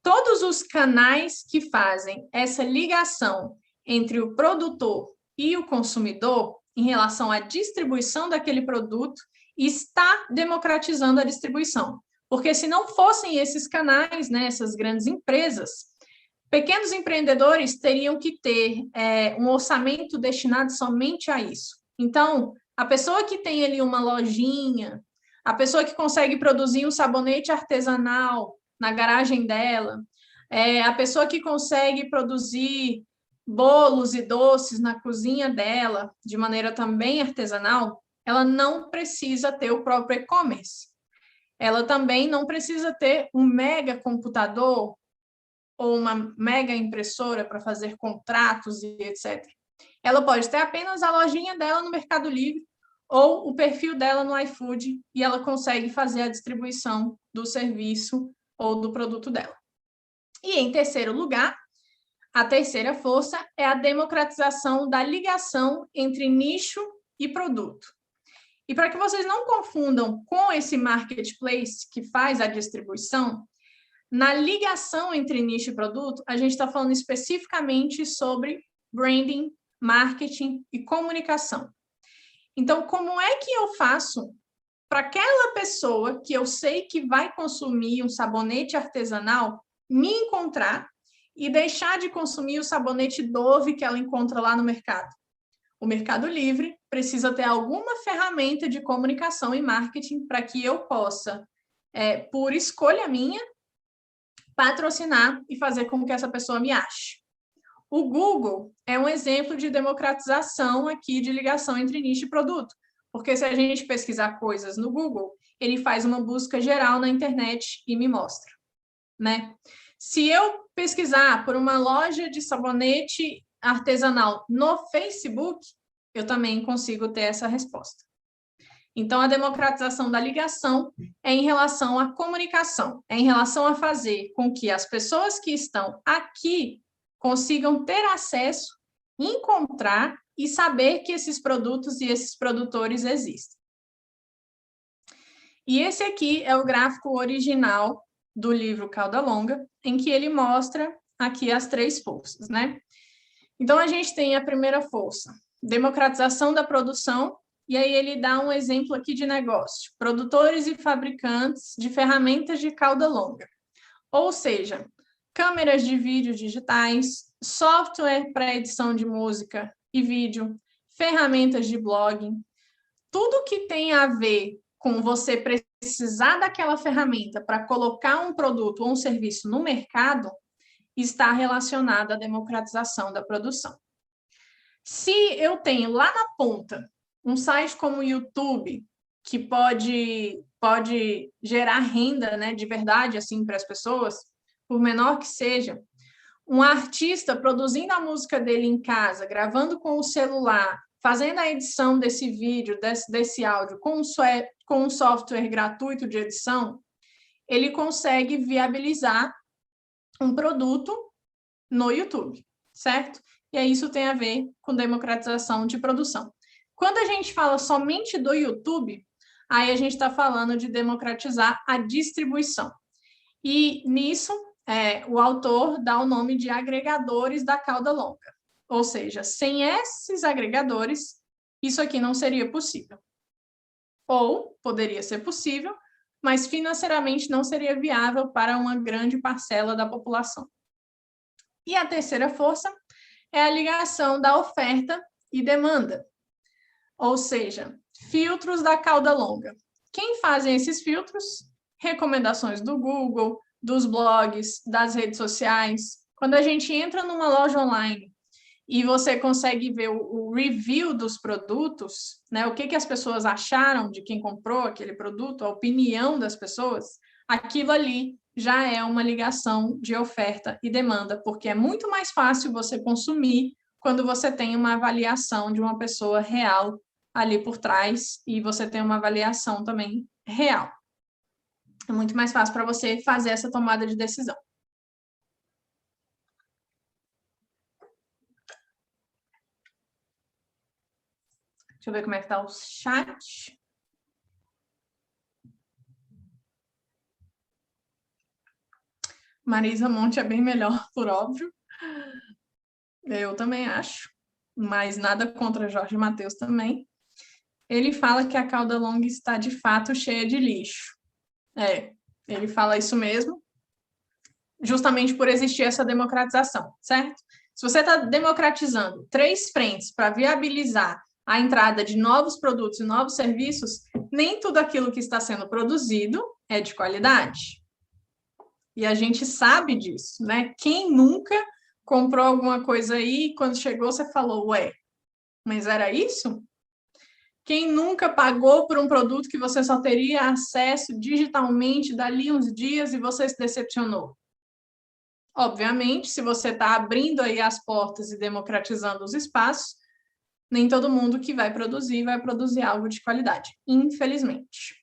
Todos os canais que fazem essa ligação entre o produtor e o consumidor em relação à distribuição daquele produto está democratizando a distribuição. Porque se não fossem esses canais, né, essas grandes empresas, pequenos empreendedores teriam que ter um orçamento destinado somente a isso. Então, a pessoa que tem ali uma lojinha, a pessoa que consegue produzir um sabonete artesanal na garagem dela, a pessoa que consegue produzir bolos e doces na cozinha dela, de maneira também artesanal, ela não precisa ter o próprio e-commerce. Ela também não precisa ter um mega computador ou uma mega impressora para fazer contratos e etc. Ela pode ter apenas a lojinha dela no Mercado Livre ou o perfil dela no iFood e ela consegue fazer a distribuição do serviço ou do produto dela. E, em terceiro lugar, a terceira força é a democratização da ligação entre nicho e produto. E para que vocês não confundam com esse marketplace que faz a distribuição, na ligação entre nicho e produto, a gente está falando especificamente sobre branding, marketing e comunicação. Então, como é que eu faço para aquela pessoa que eu sei que vai consumir um sabonete artesanal me encontrar e deixar de consumir o sabonete Dove que ela encontra lá no mercado? O Mercado Livre precisa ter alguma ferramenta de comunicação e marketing para que eu possa, por escolha minha, patrocinar e fazer com que essa pessoa me ache. O Google é um exemplo de democratização aqui de ligação entre nicho e produto, porque se a gente pesquisar coisas no Google, ele faz uma busca geral na internet e me mostra, né? Se eu pesquisar por uma loja de sabonete artesanal no Facebook, eu também consigo ter essa resposta. Então, a democratização da ligação é em relação à comunicação, é em relação a fazer com que as pessoas que estão aqui consigam ter acesso, encontrar e saber que esses produtos e esses produtores existem. E esse aqui é o gráfico original do livro Cauda Longa, em que ele mostra aqui as 3 forças, né? Então, a gente tem a primeira força, democratização da produção. E aí ele dá um exemplo aqui de negócio, produtores e fabricantes de ferramentas de cauda longa, ou seja, câmeras de vídeo digitais, software para edição de música e vídeo, ferramentas de blogging, tudo que tem a ver com você precisar daquela ferramenta para colocar um produto ou um serviço no mercado, está relacionado à democratização da produção. Se eu tenho lá na ponta um site como o YouTube, que pode gerar renda, né, de verdade assim, para as pessoas, por menor que seja, um artista produzindo a música dele em casa, gravando com o celular, fazendo a edição desse vídeo, desse áudio, com um software gratuito de edição, ele consegue viabilizar um produto no YouTube, certo? E aí isso tem a ver com democratização de produção. Quando a gente fala somente do YouTube, aí a gente está falando de democratizar a distribuição. E nisso, o autor dá o nome de agregadores da cauda longa. Ou seja, sem esses agregadores, isso aqui não seria possível. Ou poderia ser possível, mas financeiramente não seria viável para uma grande parcela da população. E a terceira força é a ligação da oferta e demanda. Ou seja, filtros da cauda longa. Quem fazem esses filtros? Recomendações do Google, dos blogs, das redes sociais. Quando a gente entra numa loja online e você consegue ver o review dos produtos, né, o que as pessoas acharam de quem comprou aquele produto, a opinião das pessoas, aquilo ali já é uma ligação de oferta e demanda, porque é muito mais fácil você consumir quando você tem uma avaliação de uma pessoa real ali por trás e você tem uma avaliação também real. É muito mais fácil para você fazer essa tomada de decisão. Deixa eu ver como é que está o chat. Marisa Monte é bem melhor, por óbvio. Eu também acho. Mas nada contra Jorge Mateus também. Ele fala que a cauda longa está, de fato, cheia de lixo. Ele fala isso mesmo, justamente por existir essa democratização, certo? Se você está democratizando 3 frentes para viabilizar a entrada de novos produtos e novos serviços, nem tudo aquilo que está sendo produzido é de qualidade. E a gente sabe disso, né? Quem nunca comprou alguma coisa aí e quando chegou você falou, ué, mas era isso? Quem nunca pagou por um produto que você só teria acesso digitalmente dali uns dias e você se decepcionou? Obviamente, se você está abrindo aí as portas e democratizando os espaços, nem todo mundo que vai produzir algo de qualidade, infelizmente.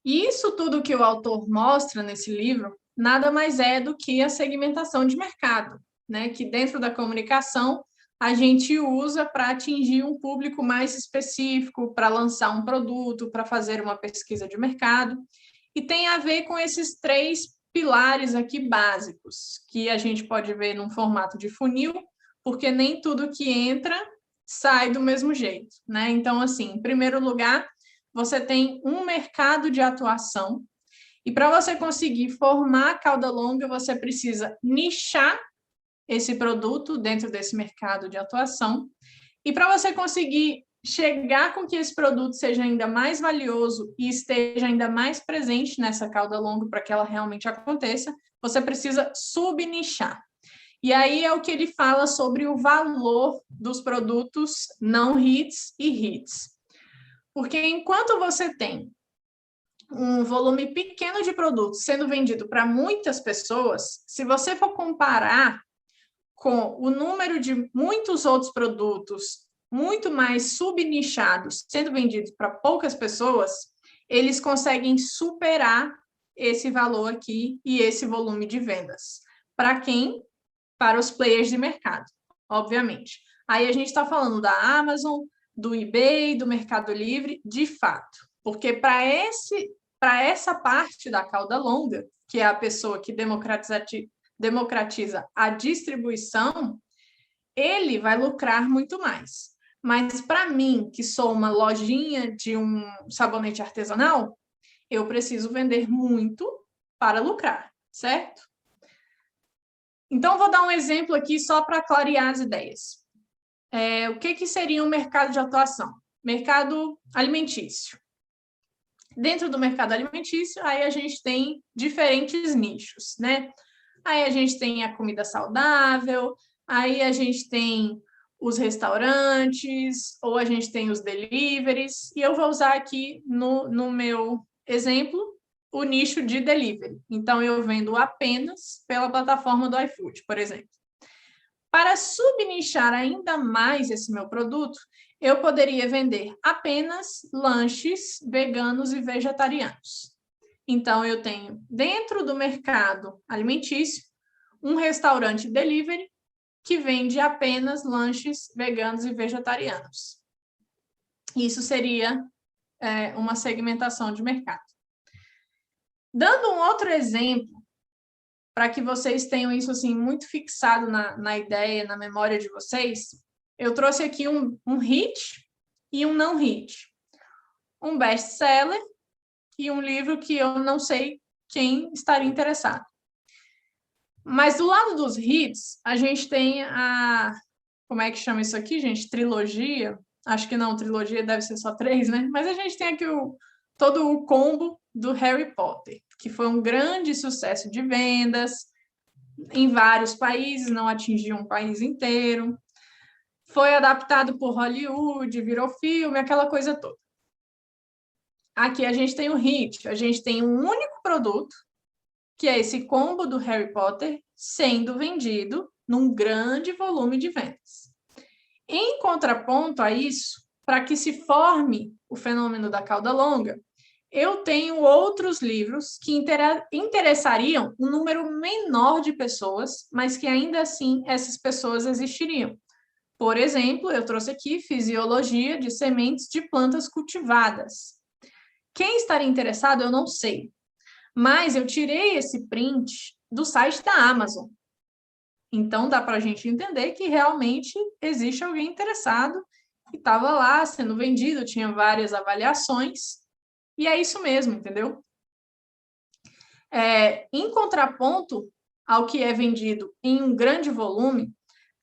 E isso tudo que o autor mostra nesse livro, nada mais é do que a segmentação de mercado, né? Que dentro da comunicação, a gente usa para atingir um público mais específico, para lançar um produto, para fazer uma pesquisa de mercado. E tem a ver com esses 3 pilares aqui básicos, que a gente pode ver num formato de funil, porque nem tudo que entra sai do mesmo jeito, né? Então, assim, em primeiro lugar, você tem um mercado de atuação, e para você conseguir formar a cauda longa, você precisa nichar esse produto dentro desse mercado de atuação. E para você conseguir chegar com que esse produto seja ainda mais valioso e esteja ainda mais presente nessa cauda longa para que ela realmente aconteça, você precisa subnichar. E aí é o que ele fala sobre o valor dos produtos não hits e hits. Porque enquanto você tem um volume pequeno de produtos sendo vendido para muitas pessoas, se você for comparar com o número de muitos outros produtos muito mais subnichados sendo vendidos para poucas pessoas, eles conseguem superar esse valor aqui e esse volume de vendas. Para quem? Para os players de mercado, obviamente. Aí a gente está falando da Amazon, do eBay, do Mercado Livre, de fato. Porque para essa parte da cauda longa, que é a pessoa que democratiza a distribuição, ele vai lucrar muito mais. Mas para mim, que sou uma lojinha de um sabonete artesanal, eu preciso vender muito para lucrar, certo? Então, vou dar um exemplo aqui só para clarear as ideias. O que seria um mercado de atuação? Mercado alimentício. Dentro do mercado alimentício, aí a gente tem diferentes nichos, né? Aí a gente tem a comida saudável, aí a gente tem os restaurantes, ou a gente tem os deliveries, e eu vou usar aqui no meu exemplo o nicho de delivery. Então, eu vendo apenas pela plataforma do iFood, por exemplo. Para subnichar ainda mais esse meu produto, eu poderia vender apenas lanches veganos e vegetarianos. Então, eu tenho dentro do mercado alimentício um restaurante delivery que vende apenas lanches veganos e vegetarianos. Isso seria uma segmentação de mercado. Dando um outro exemplo, para que vocês tenham isso assim muito fixado na ideia, na memória de vocês, eu trouxe aqui um hit e um não hit. Um best-seller e um livro que eu não sei quem estaria interessado. Mas do lado dos hits, a gente tem como é que chama isso aqui, gente? Trilogia? Acho que não, trilogia deve ser só 3, né? Mas a gente tem aqui todo o combo do Harry Potter, que foi um grande sucesso de vendas em vários países, não atingiu um país inteiro. Foi adaptado por Hollywood, virou filme, aquela coisa toda. Aqui a gente tem o hit, a gente tem um único produto, que é esse combo do Harry Potter, sendo vendido num grande volume de vendas. Em contraponto a isso, para que se forme o fenômeno da cauda longa, eu tenho outros livros que interessariam um número menor de pessoas, mas que ainda assim essas pessoas existiriam. Por exemplo, eu trouxe aqui Fisiologia de Sementes de Plantas Cultivadas. Quem estaria interessado, eu não sei. Mas eu tirei esse print do site da Amazon. Então, dá para a gente entender que realmente existe alguém interessado que estava lá sendo vendido, tinha várias avaliações, e é isso mesmo, entendeu? Em contraponto ao que é vendido em um grande volume,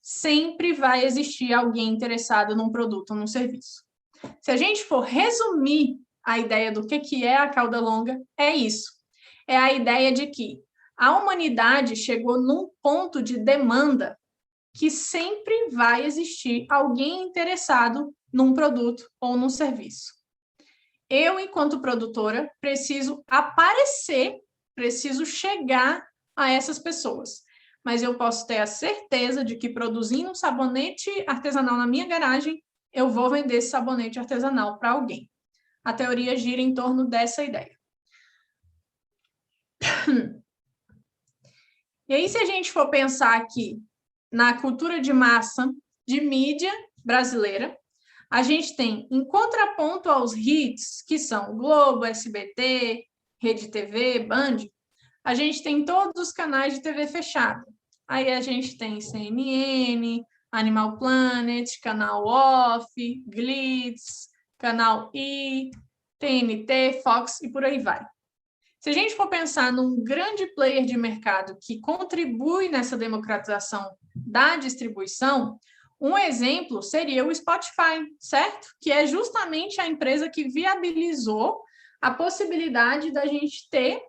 sempre vai existir alguém interessado num produto ou num serviço. Se a gente for resumir a ideia do que é a cauda longa, é isso. É a ideia de que a humanidade chegou num ponto de demanda que sempre vai existir alguém interessado num produto ou num serviço. Eu, enquanto produtora, preciso aparecer, preciso chegar a essas pessoas. Mas eu posso ter a certeza de que produzindo um sabonete artesanal na minha garagem, eu vou vender esse sabonete artesanal para alguém. A teoria gira em torno dessa ideia. E aí, se a gente for pensar aqui na cultura de massa, de mídia brasileira. A gente tem, em contraponto aos hits, que são Globo, SBT, Rede TV, Band, a gente tem todos os canais de TV fechada. Aí a gente tem CNN, Animal Planet, Canal Off, Glitz, Canal I, TNT, Fox e por aí vai. Se a gente for pensar num grande player de mercado que contribui nessa democratização da distribuição, um exemplo seria o Spotify, certo? Que é justamente a empresa que viabilizou a possibilidade da gente ter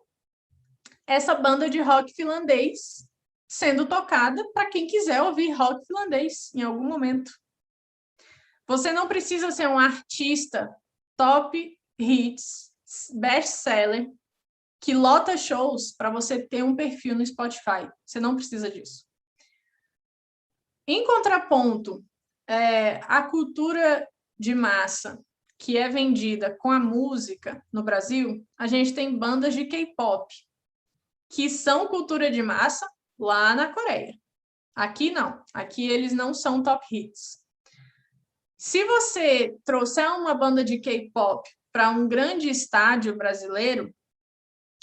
essa banda de rock finlandês sendo tocada para quem quiser ouvir rock finlandês em algum momento. Você não precisa ser um artista top hits, best-seller, que lota shows para você ter um perfil no Spotify. Você não precisa disso. Em contraponto, a cultura de massa que é vendida com a música no Brasil, a gente tem bandas de K-pop, que são cultura de massa lá na Coreia. Aqui não. Aqui eles não são top hits. Se você trouxer uma banda de K-pop para um grande estádio brasileiro,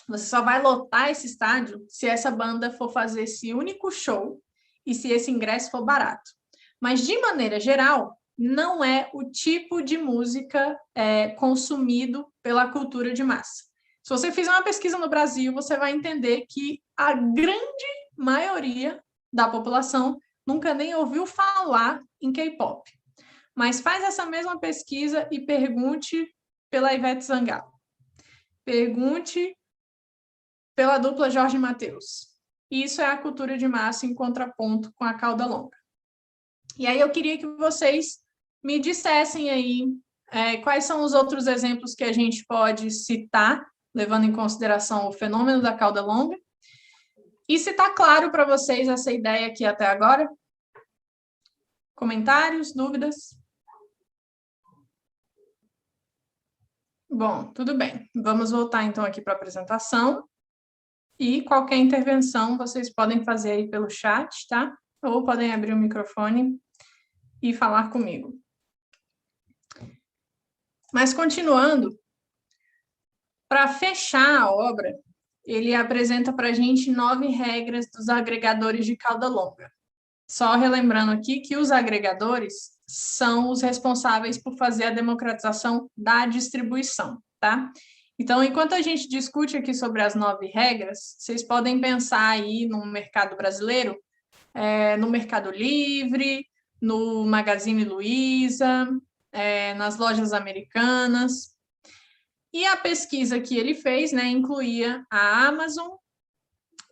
você só vai lotar esse estádio se essa banda for fazer esse único show e se esse ingresso for barato. Mas, de maneira geral, não é o tipo de música consumido pela cultura de massa. Se você fizer uma pesquisa no Brasil, você vai entender que a grande maioria da população nunca nem ouviu falar em K-pop. Mas faz essa mesma pesquisa e pergunte pela Ivete Sangalo. Pergunte pela dupla Jorge Mateus. Isso é a cultura de massa em contraponto com a cauda longa. E aí eu queria que vocês me dissessem aí quais são os outros exemplos que a gente pode citar, levando em consideração o fenômeno da cauda longa. E se está claro para vocês essa ideia aqui até agora? Comentários, dúvidas? Bom, tudo bem. Vamos voltar então aqui para a apresentação. E qualquer intervenção vocês podem fazer aí pelo chat, tá? Ou podem abrir o microfone e falar comigo. Mas continuando, para fechar a obra, ele apresenta para a gente 9 regras dos agregadores de cauda longa. Só relembrando aqui que os agregadores são os responsáveis por fazer a democratização da distribuição, tá? Então, enquanto a gente discute aqui sobre as 9 regras, vocês podem pensar aí no mercado brasileiro, no Mercado Livre, no Magazine Luiza, nas lojas americanas. E a pesquisa que ele fez, né, incluía a Amazon,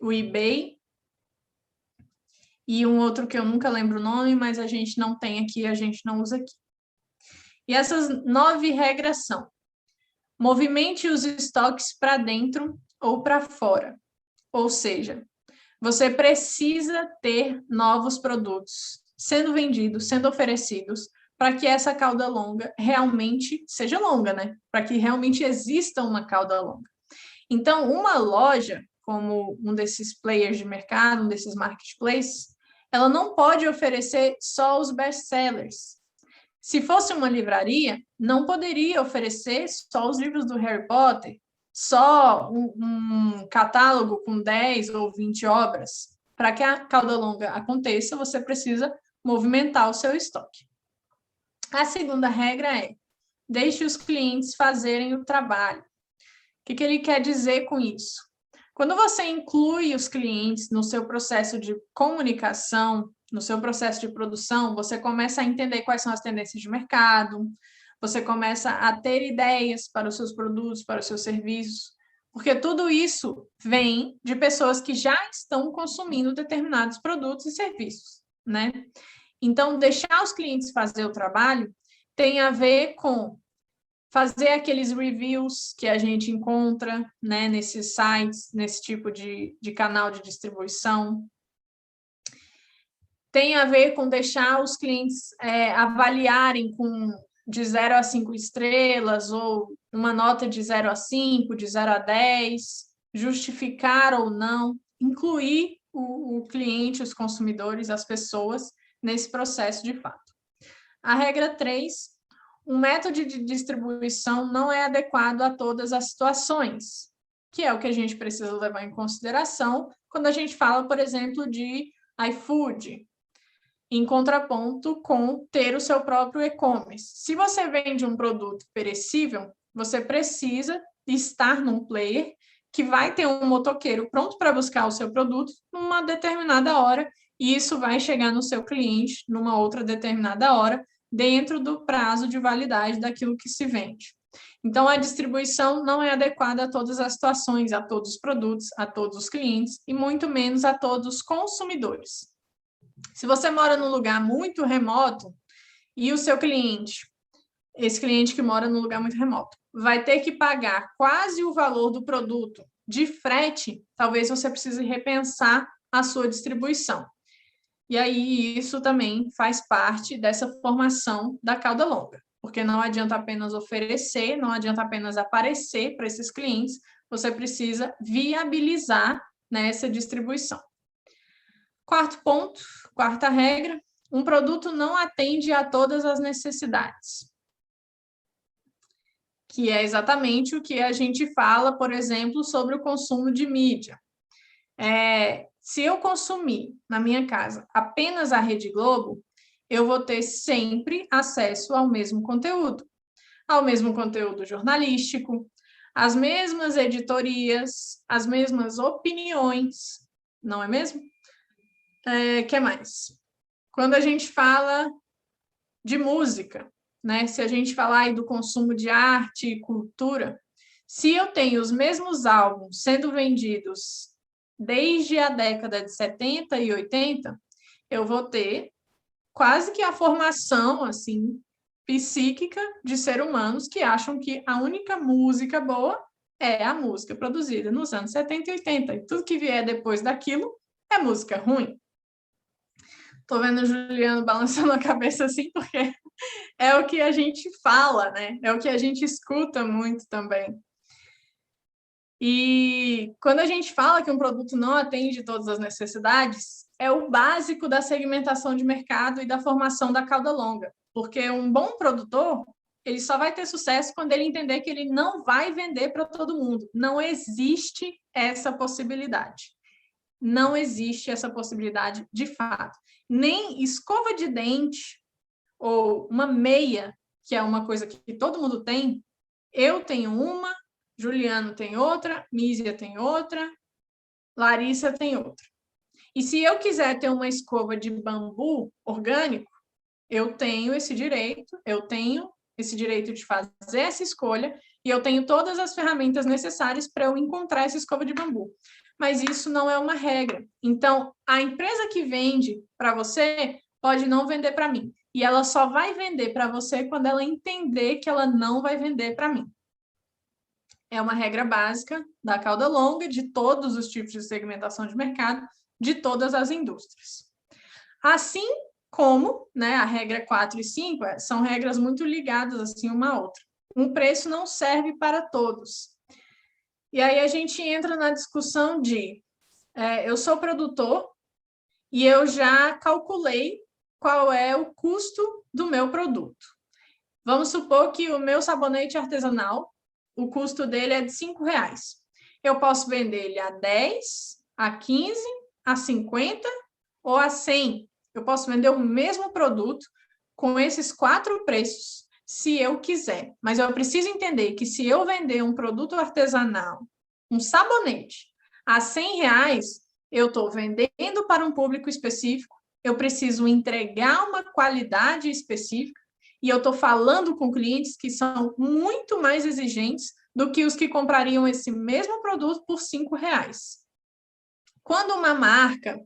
o eBay, e um outro que eu nunca lembro o nome, mas a gente não tem aqui, a gente não usa aqui. E essas 9 regras são: movimente os estoques para dentro ou para fora. Ou seja, você precisa ter novos produtos sendo vendidos, sendo oferecidos, para que essa cauda longa realmente seja longa, né? Para que realmente exista uma cauda longa. Então, uma loja, como um desses players de mercado, um desses marketplaces, ela não pode oferecer só os best-sellers. Se fosse uma livraria, não poderia oferecer só os livros do Harry Potter, só um catálogo com 10 ou 20 obras. Para que a cauda longa aconteça, você precisa movimentar o seu estoque. A segunda regra é: deixe os clientes fazerem o trabalho. O que ele quer dizer com isso? Quando você inclui os clientes no seu processo de comunicação, no seu processo de produção, você começa a entender quais são as tendências de mercado, você começa a ter ideias para os seus produtos, para os seus serviços, porque tudo isso vem de pessoas que já estão consumindo determinados produtos e serviços, né? Então, deixar os clientes fazer o trabalho tem a ver com fazer aqueles reviews que a gente encontra, né, nesses sites, nesse tipo de canal de distribuição. Tem a ver com deixar os clientes avaliarem de 0 a 5 estrelas, ou uma nota de 0 a 5, de 0 a 10, justificar ou não, incluir o cliente, os consumidores, as pessoas nesse processo de fato. A regra 3, um método de distribuição não é adequado a todas as situações, que é o que a gente precisa levar em consideração quando a gente fala, por exemplo, de iFood, em contraponto com ter o seu próprio e-commerce. Se você vende um produto perecível, você precisa estar num player que vai ter um motoqueiro pronto para buscar o seu produto numa determinada hora, e isso vai chegar no seu cliente numa outra determinada hora, dentro do prazo de validade daquilo que se vende. Então, a distribuição não é adequada a todas as situações, a todos os produtos, a todos os clientes, e muito menos a todos os consumidores. Se você mora num lugar muito remoto e o seu cliente, esse cliente que mora num lugar muito remoto, vai ter que pagar quase o valor do produto de frete, talvez você precise repensar a sua distribuição. E aí isso também faz parte dessa formação da cauda longa, porque não adianta apenas oferecer, não adianta apenas aparecer para esses clientes, você precisa viabilizar, né, essa distribuição. Quarto ponto, quarta regra, um produto não atende a todas as necessidades. Que é exatamente o que a gente fala, por exemplo, sobre o consumo de mídia. Se eu consumir na minha casa apenas a Rede Globo, eu vou ter sempre acesso ao mesmo conteúdo jornalístico, as mesmas editorias, as mesmas opiniões, não é mesmo? Que mais? Quando a gente fala de música, né? Se a gente falar aí do consumo de arte e cultura, se eu tenho os mesmos álbuns sendo vendidos desde a década de 70 e 80, eu vou ter quase que a formação assim psíquica de seres humanos que acham que a única música boa é a música produzida nos anos 70 e 80, e tudo que vier depois daquilo é música ruim. Tô vendo o Juliano balançando a cabeça assim, porque é o que a gente fala, né? É o que a gente escuta muito também. E quando a gente fala que um produto não atende todas as necessidades, é o básico da segmentação de mercado e da formação da cauda longa. Porque um bom produtor, ele só vai ter sucesso quando ele entender que ele não vai vender para todo mundo. Não existe essa possibilidade. Não existe essa possibilidade de fato. Nem escova de dente ou uma meia, que é uma coisa que todo mundo tem, eu tenho uma, Juliano tem outra, Mísia tem outra, Larissa tem outra. E se eu quiser ter uma escova de bambu orgânico, eu tenho esse direito de fazer essa escolha, e eu tenho todas as ferramentas necessárias para eu encontrar essa escova de bambu. Mas isso não é uma regra. Então, a empresa que vende para você pode não vender para mim. E ela só vai vender para você quando ela entender que ela não vai vender para mim. É uma regra básica da cauda longa de todos os tipos de segmentação de mercado, de todas as indústrias. Assim como, né, a regra 4 e 5 são regras muito ligadas assim uma à outra. Um preço não serve para todos. E aí a gente entra na discussão de eu sou produtor e eu já calculei qual é o custo do meu produto. Vamos supor que o meu sabonete artesanal, o custo dele é de R$5. Eu posso vender ele a 10, a 15, a 50 ou a 100. Eu posso vender o mesmo produto com esses 4 preços, se eu quiser. Mas eu preciso entender que se eu vender um produto artesanal, um sabonete, a R$100, eu estou vendendo para um público específico, eu preciso entregar uma qualidade específica, e eu estou falando com clientes que são muito mais exigentes do que os que comprariam esse mesmo produto por R$5. Quando uma marca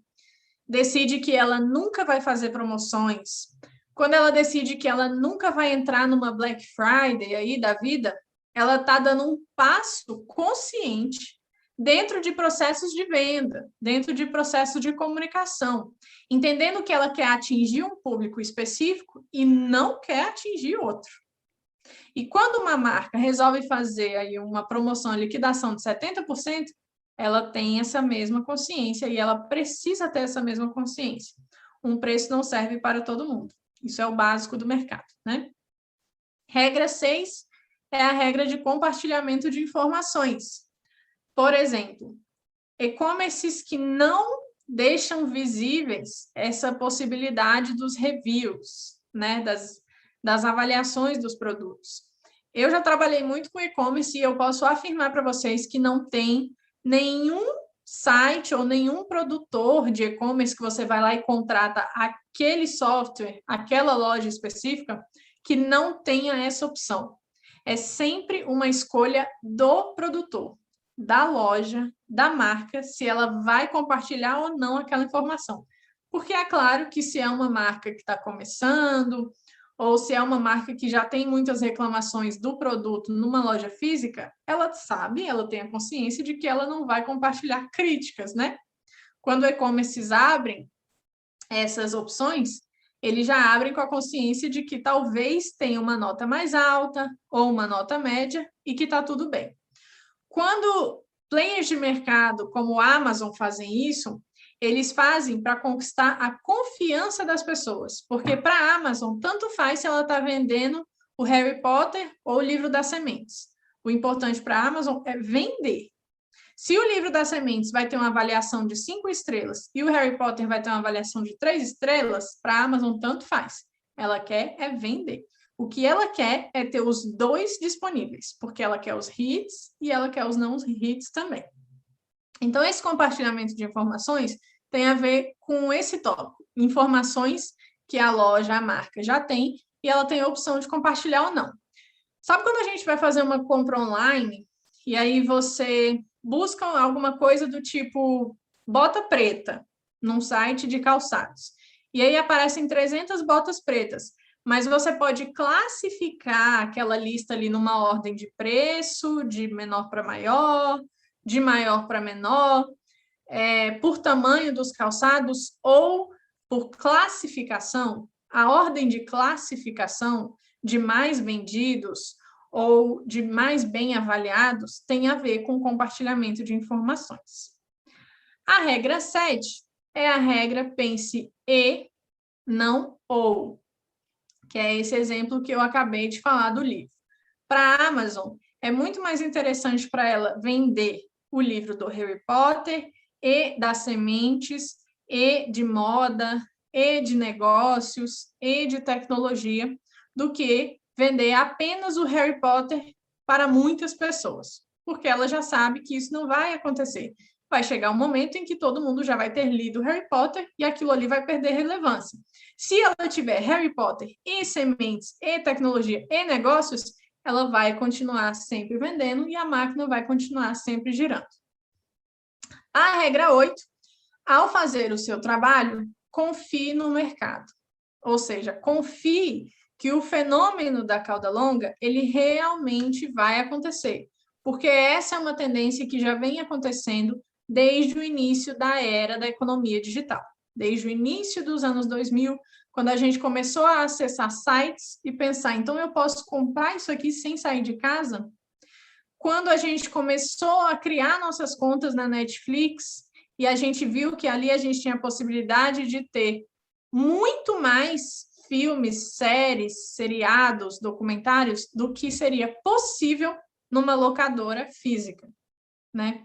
decide que ela nunca vai fazer promoções, quando ela decide que ela nunca vai entrar numa Black Friday aí da vida, ela está dando um passo consciente dentro de processos de venda, dentro de processos de comunicação, entendendo que ela quer atingir um público específico e não quer atingir outro. E quando uma marca resolve fazer aí uma promoção, liquidação de 70%, ela tem essa mesma consciência e ela precisa ter essa mesma consciência. um preço não serve para todo mundo. Isso é o básico do mercado, né? Regra 6 é a regra de compartilhamento de informações. Por exemplo, e-commerces que não deixam visíveis essa possibilidade dos reviews, né? Das avaliações dos produtos. Eu já trabalhei muito com e-commerce e eu posso afirmar para vocês que não tem nenhum site ou nenhum produtor de e-commerce que você vai lá e contrata aquele software, aquela loja específica, que não tenha essa opção. É sempre uma escolha do produtor, da loja, da marca, se ela vai compartilhar ou não aquela informação. Porque é claro que se é uma marca que está começando, ou se é uma marca que já tem muitas reclamações do produto numa loja física, ela sabe, ela tem a consciência de que ela não vai compartilhar críticas, né? Quando e-commerces abrem essas opções, eles já abrem com a consciência de que talvez tenha uma nota mais alta ou uma nota média e que está tudo bem. Quando players de mercado como a Amazon fazem isso, eles fazem para conquistar a confiança das pessoas, porque para a Amazon, tanto faz se ela está vendendo o Harry Potter ou o livro das sementes. O importante para a Amazon é vender. Se o livro das sementes vai ter uma avaliação de 5 estrelas e o Harry Potter vai ter uma avaliação de 3 estrelas, para a Amazon tanto faz. Ela quer é vender. O que ela quer é ter os dois disponíveis, porque ela quer os hits e ela quer os não hits também. Então, esse compartilhamento de informações tem a ver com esse tópico, informações que a loja, a marca já tem, e ela tem a opção de compartilhar ou não. Sabe quando a gente vai fazer uma compra online, e aí você busca alguma coisa do tipo bota preta, num site de calçados, e aí aparecem 300 botas pretas, mas você pode classificar aquela lista ali numa ordem de preço, de menor para maior, de maior para menor, por tamanho dos calçados ou por classificação. A ordem de classificação de mais vendidos ou de mais bem avaliados tem a ver com compartilhamento de informações. A regra 7 é a regra pense e, não ou, que é esse exemplo que eu acabei de falar do livro. Para a Amazon, é muito mais interessante para ela vender o livro do Harry Potter e das sementes, e de moda, e de negócios, e de tecnologia, do que vender apenas o Harry Potter para muitas pessoas, porque ela já sabe que isso não vai acontecer. Vai chegar um momento em que todo mundo já vai ter lido Harry Potter e aquilo ali vai perder relevância. Se ela tiver Harry Potter e sementes, e tecnologia, e negócios, ela vai continuar sempre vendendo e a máquina vai continuar sempre girando. A regra 8, ao fazer o seu trabalho, confie no mercado. Ou seja, confie que o fenômeno da cauda longa, ele realmente vai acontecer. Porque essa é uma tendência que já vem acontecendo desde o início da era da economia digital. Desde o início dos anos 2000, quando a gente começou a acessar sites e pensar, então eu posso comprar isso aqui sem sair de casa? Quando a gente começou a criar nossas contas na Netflix e a gente viu que ali a gente tinha a possibilidade de ter muito mais filmes, séries, seriados, documentários do que seria possível numa locadora física, né?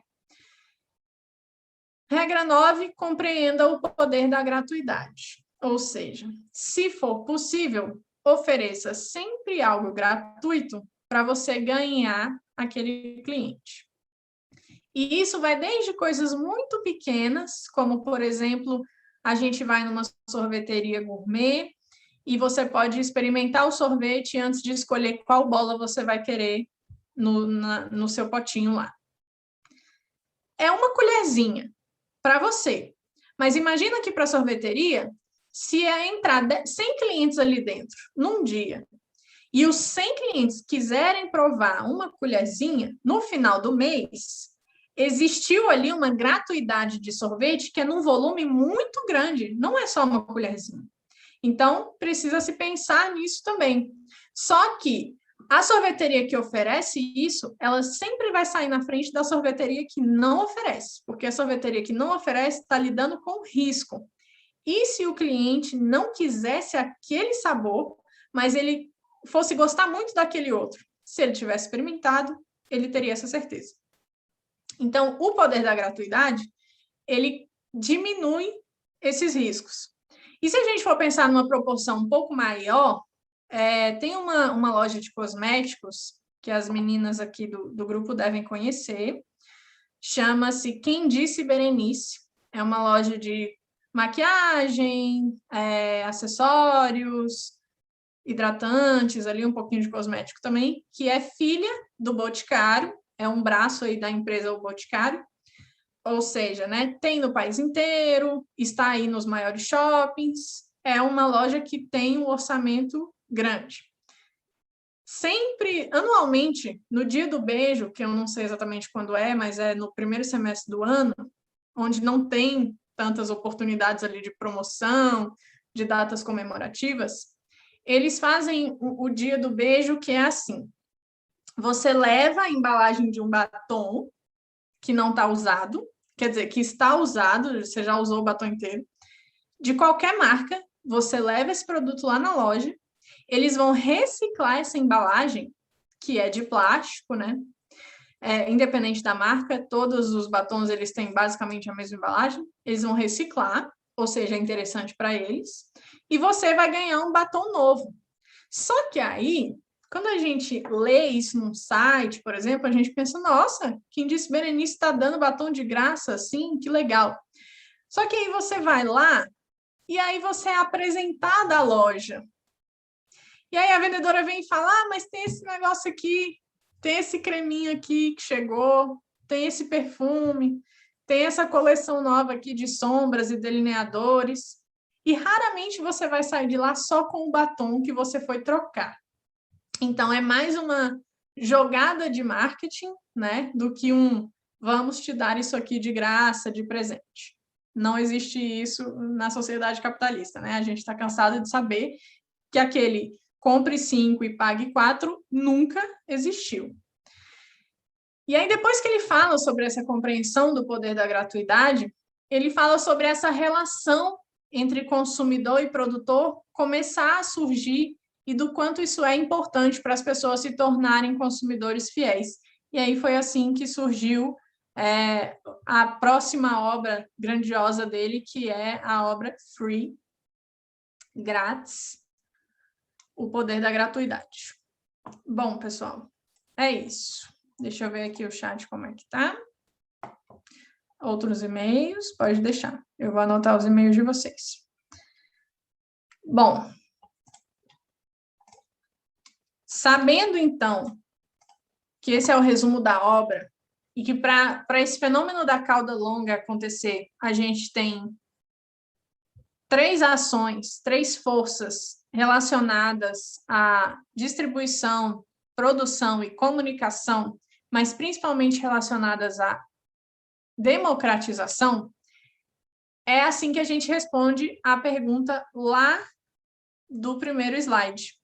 Regra 9, compreenda o poder da gratuidade. Ou seja, se for possível, ofereça sempre algo gratuito para você ganhar aquele cliente. E isso vai desde coisas muito pequenas, como, por exemplo, a gente vai numa sorveteria gourmet e você pode experimentar o sorvete antes de escolher qual bola você vai querer no seu potinho lá. É uma colherzinha para você. Mas imagina que para a sorveteria, se entrar 100 clientes ali dentro num dia, e os 100 clientes quiserem provar uma colherzinha, no final do mês, existiu ali uma gratuidade de sorvete que é num volume muito grande, não é só uma colherzinha. Então, precisa se pensar nisso também. Só que a sorveteria que oferece isso, ela sempre vai sair na frente da sorveteria que não oferece, porque a sorveteria que não oferece está lidando com risco. E se o cliente não quisesse aquele sabor, mas ele fosse gostar muito daquele outro? Se ele tivesse experimentado, ele teria essa certeza. Então, o poder da gratuidade, ele diminui esses riscos. E se a gente for pensar numa proporção um pouco maior, tem uma loja de cosméticos que as meninas aqui do grupo devem conhecer, chama-se Quem Disse Berenice. É uma loja de maquiagem, acessórios, hidratantes, ali um pouquinho de cosmético também, que é filha do Boticário, é um braço aí da empresa o Boticário, ou seja, né, tem no país inteiro, está aí nos maiores shoppings, é uma loja que tem um orçamento grande. Sempre, anualmente, no dia do beijo, que eu não sei exatamente quando é, mas é no primeiro semestre do ano, onde não tem tantas oportunidades ali de promoção, de datas comemorativas, eles fazem o dia do beijo, que é assim: você leva a embalagem de um batom que não está usado, quer dizer, que está usado, você já usou o batom inteiro, de qualquer marca, você leva esse produto lá na loja, eles vão reciclar essa embalagem, que é de plástico, né? Independente da marca, todos os batons eles têm basicamente a mesma embalagem, eles vão reciclar, ou seja, é interessante para eles, e você vai ganhar um batom novo. Só que aí, quando a gente lê isso num site, por exemplo, a gente pensa, nossa, Quem Disse Berenice está dando batom de graça, assim, que legal. Só que aí você vai lá, e aí você é apresentada à loja. E aí a vendedora vem e fala, mas tem esse negócio aqui, tem esse creminho aqui que chegou, tem esse perfume, tem essa coleção nova aqui de sombras e delineadores. E raramente você vai sair de lá só com o batom que você foi trocar. Então, é mais uma jogada de marketing, né, do que vamos te dar isso aqui de graça, de presente. Não existe isso na sociedade capitalista, né? A gente está cansado de saber que aquele compre 5 e pague 4 nunca existiu. E aí, depois que ele fala sobre essa compreensão do poder da gratuidade, ele fala sobre essa relação entre consumidor e produtor começar a surgir e do quanto isso é importante para as pessoas se tornarem consumidores fiéis. E aí foi assim que surgiu a próxima obra grandiosa dele, que é a obra Free, grátis, o poder da gratuidade. Bom, pessoal, é isso. Deixa eu ver aqui o chat como é que tá. Outros e-mails, pode deixar. Eu vou anotar os e-mails de vocês. Bom, sabendo, então, que esse é o resumo da obra e que para esse fenômeno da cauda longa acontecer, a gente tem 3 ações, 3 forças relacionadas à distribuição, produção e comunicação, mas principalmente relacionadas à democratização, é assim que a gente responde à pergunta lá do primeiro slide.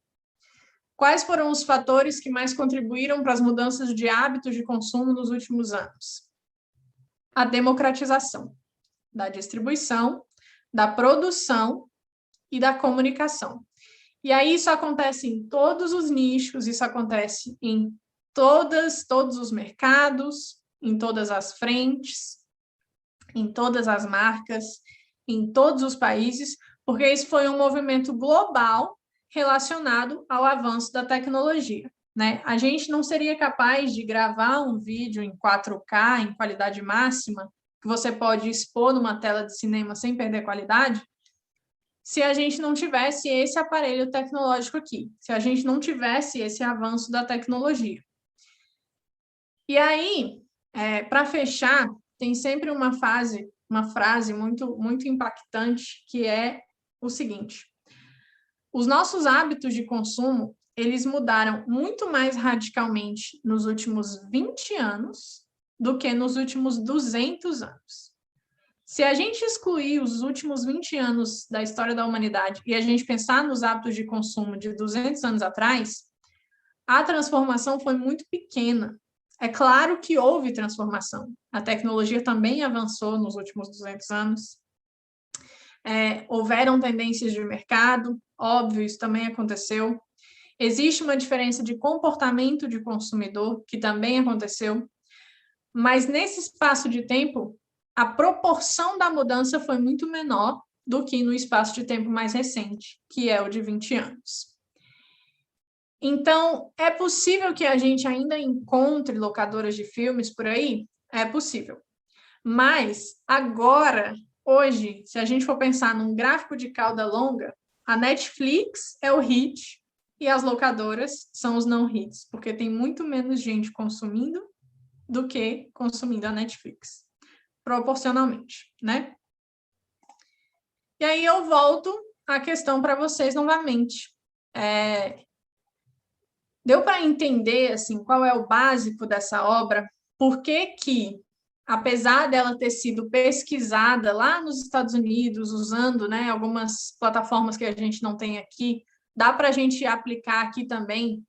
Quais foram os fatores que mais contribuíram para as mudanças de hábitos de consumo nos últimos anos? A democratização da distribuição, da produção e da comunicação. E aí isso acontece em todos os nichos, isso acontece em todos os mercados, em todas as frentes, em todas as marcas, em todos os países, porque isso foi um movimento global relacionado ao avanço da tecnologia, né? A gente não seria capaz de gravar um vídeo em 4K, em qualidade máxima, que você pode expor numa tela de cinema sem perder qualidade, se a gente não tivesse esse aparelho tecnológico aqui, se a gente não tivesse esse avanço da tecnologia. E aí, para fechar, tem sempre uma frase muito, muito impactante, que é o seguinte: os nossos hábitos de consumo, eles mudaram muito mais radicalmente nos últimos 20 anos do que nos últimos 200 anos. Se a gente excluir os últimos 20 anos da história da humanidade e a gente pensar nos hábitos de consumo de 200 anos atrás, a transformação foi muito pequena. É claro que houve transformação. A tecnologia também avançou nos últimos 200 anos. houveram tendências de mercado, óbvio, isso também aconteceu. Existe uma diferença de comportamento de consumidor, que também aconteceu, mas nesse espaço de tempo, a proporção da mudança foi muito menor do que no espaço de tempo mais recente, que é o de 20 anos. Então, é possível que a gente ainda encontre locadoras de filmes por aí? É possível. Mas, agora, hoje, se a gente for pensar num gráfico de cauda longa, a Netflix é o hit e as locadoras são os não hits, porque tem muito menos gente consumindo do que consumindo a Netflix, proporcionalmente, né? E aí eu volto à questão para vocês novamente. Deu para entender assim qual é o básico dessa obra? Por que que, apesar dela ter sido pesquisada lá nos Estados Unidos, usando, né, algumas plataformas que a gente não tem aqui, dá para a gente aplicar aqui também,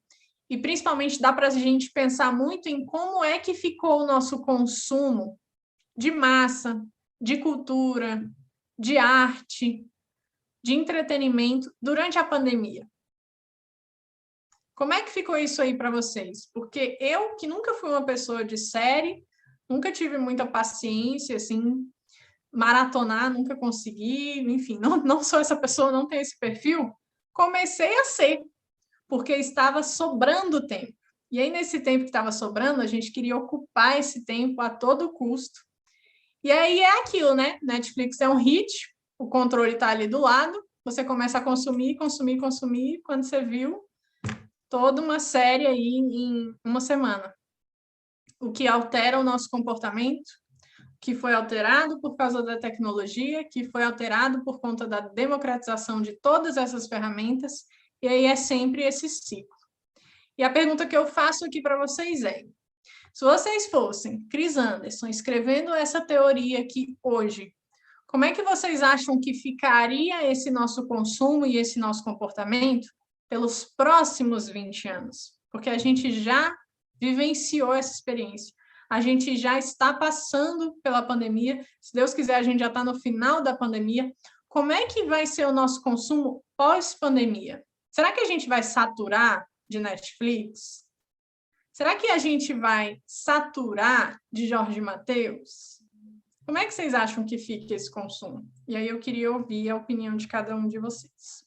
e principalmente dá para a gente pensar muito em como é que ficou o nosso consumo de massa, de cultura, de arte, de entretenimento durante a pandemia. Como é que ficou isso aí para vocês? Porque eu, que nunca fui uma pessoa de série, nunca tive muita paciência, assim, maratonar, nunca consegui, enfim, não sou essa pessoa, não tenho esse perfil, comecei a ser, porque estava sobrando tempo. E aí, nesse tempo que estava sobrando, a gente queria ocupar esse tempo a todo custo. E aí é aquilo, né? Netflix é um hit, o controle está ali do lado, você começa a consumir, consumir, consumir, quando você viu, toda uma série aí em uma semana. O que altera o nosso comportamento, que foi alterado por causa da tecnologia, que foi alterado por conta da democratização de todas essas ferramentas, e aí é sempre esse ciclo. E a pergunta que eu faço aqui para vocês é: se vocês fossem Chris Anderson escrevendo essa teoria aqui hoje, como é que vocês acham que ficaria esse nosso consumo e esse nosso comportamento pelos próximos 20 anos? Porque a gente já vivenciou essa experiência. A gente já está passando pela pandemia. Se Deus quiser, a gente já está no final da pandemia. Como é que vai ser o nosso consumo pós-pandemia? Será que a gente vai saturar de Netflix? Será que a gente vai saturar de Jorge Mateus? Como é que vocês acham que fica esse consumo? E aí eu queria ouvir a opinião de cada um de vocês.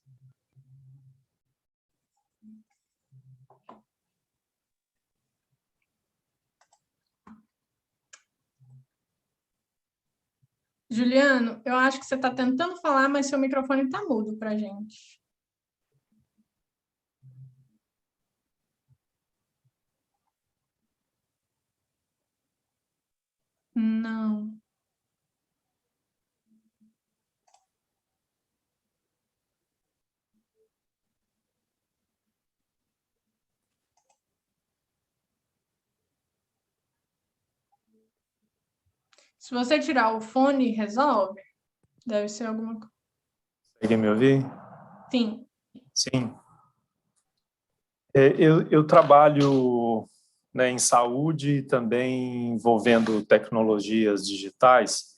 Juliano, eu acho que você está tentando falar, mas seu microfone está mudo para a gente. Não. Se você tirar o fone, resolve? Deve ser alguma coisa.
Consegue me ouvir?
Sim.
Sim. Eu trabalho, né, em saúde e também envolvendo tecnologias digitais,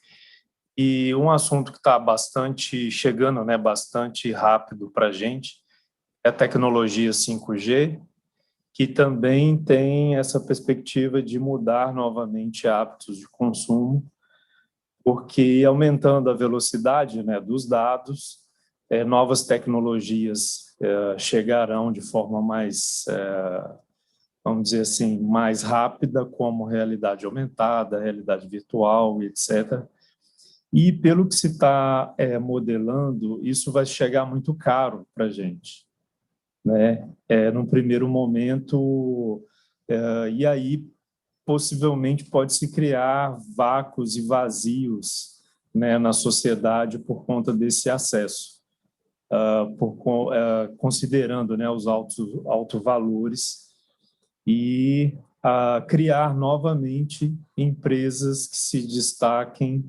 e um assunto que está bastante chegando, né, bastante rápido para a gente é a tecnologia 5G, que também tem essa perspectiva de mudar novamente hábitos de consumo, porque aumentando a velocidade, né, dos dados, novas tecnologias chegarão de forma mais, vamos dizer assim, mais rápida, como realidade aumentada, realidade virtual, etc. E pelo que se está modelando, isso vai chegar muito caro para a gente, né? Num primeiro momento, e aí possivelmente pode-se criar vácuos e vazios, né, na sociedade por conta desse acesso, considerando, né, os altos valores, e criar novamente empresas que se destaquem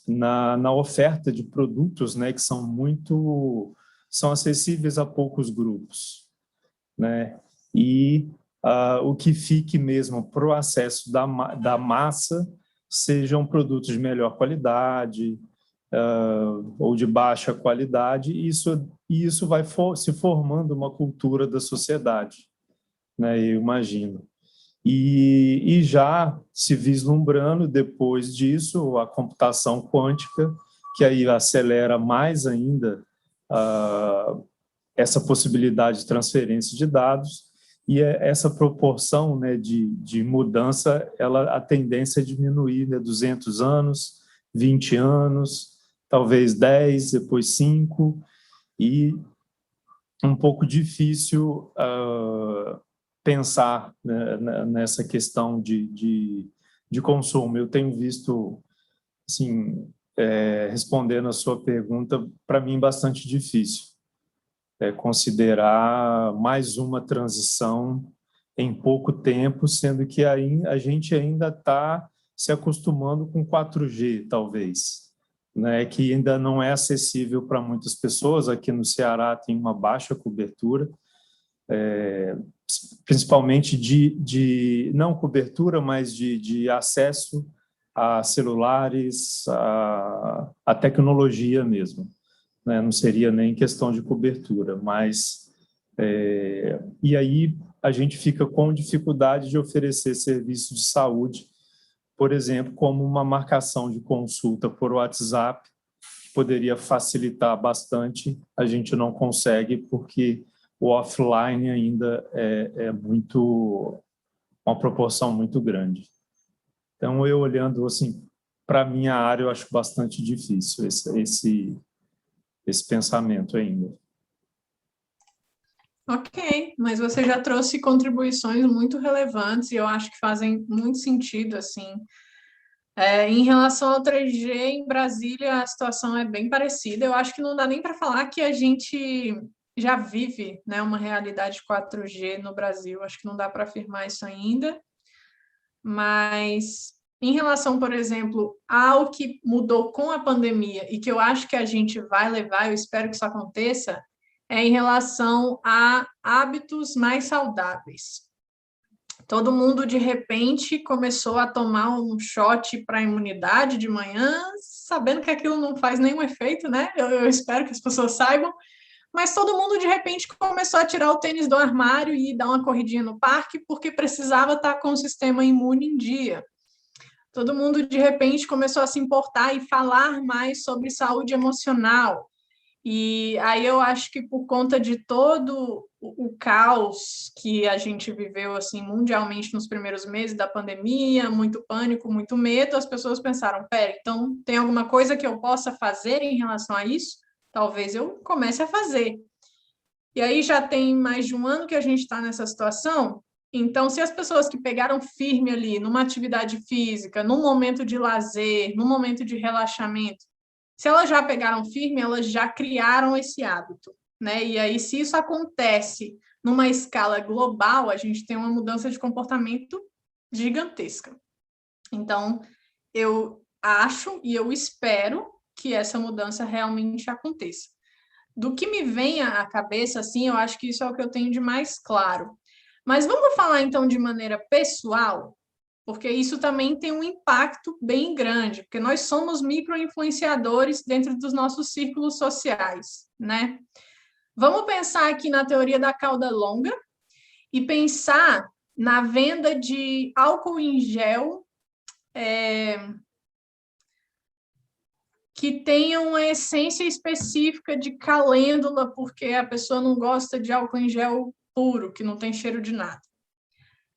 na oferta de produtos, né, que são acessíveis a poucos grupos, né? E o que fique mesmo para o acesso da massa sejam produtos de melhor qualidade, ou de baixa qualidade, e isso vai se formando uma cultura da sociedade, né, eu imagino. E já se vislumbrando, depois disso, a computação quântica, que aí acelera mais ainda essa possibilidade de transferência de dados, e essa proporção, né, de mudança, a tendência é diminuir, né, 200 anos, 20 anos, talvez 10, depois 5, e um pouco difícil pensar, né, nessa questão de consumo. Eu tenho visto, assim, respondendo a sua pergunta, para mim bastante difícil considerar mais uma transição em pouco tempo, sendo que a gente ainda está se acostumando com 4G, talvez, né, que ainda não é acessível para muitas pessoas. Aqui no Ceará tem uma baixa cobertura, principalmente não cobertura, mas de acesso a celulares, a tecnologia mesmo, né? Não seria nem questão de cobertura, mas e aí a gente fica com dificuldade de oferecer serviços de saúde, por exemplo, como uma marcação de consulta por WhatsApp, que poderia facilitar bastante. A gente não consegue porque o offline ainda é uma proporção muito grande. Então, eu olhando assim para a minha área, eu acho bastante difícil esse pensamento ainda.
Ok, mas você já trouxe contribuições muito relevantes e eu acho que fazem muito sentido, assim. Em relação ao 3G, em Brasília, a situação é bem parecida. Eu acho que não dá nem para falar que a gente já vive, né, uma realidade 4G no Brasil. Acho que não dá para afirmar isso ainda. Mas, em relação, por exemplo, ao que mudou com a pandemia e que eu acho que a gente vai levar, eu espero que isso aconteça, é em relação a hábitos mais saudáveis. Todo mundo, de repente, começou a tomar um shot para a imunidade de manhã, sabendo que aquilo não faz nenhum efeito, né? Eu espero que as pessoas saibam, mas todo mundo, de repente, começou a tirar o tênis do armário e dar uma corridinha no parque porque precisava estar com o sistema imune em dia. Todo mundo, de repente, começou a se importar e falar mais sobre saúde emocional. E aí eu acho que por conta de todo o caos que a gente viveu assim mundialmente nos primeiros meses da pandemia, muito pânico, muito medo, as pessoas pensaram, pera, então tem alguma coisa que eu possa fazer em relação a isso? Talvez eu comece a fazer. E aí já tem mais de um ano que a gente está nessa situação, então se as pessoas que pegaram firme ali numa atividade física, num momento de lazer, num momento de relaxamento, se elas já pegaram firme, elas já criaram esse hábito, né? E aí, se isso acontece numa escala global, a gente tem uma mudança de comportamento gigantesca. Então, eu acho e eu espero que essa mudança realmente aconteça. Do que me vem à cabeça, assim, eu acho que isso é o que eu tenho de mais claro. Mas vamos falar, então, de maneira pessoal? Porque isso também tem um impacto bem grande, porque nós somos micro-influenciadores dentro dos nossos círculos sociais, né? Vamos pensar aqui na teoria da cauda longa e pensar na venda de álcool em gel que tenha uma essência específica de calêndula, porque a pessoa não gosta de álcool em gel puro, que não tem cheiro de nada.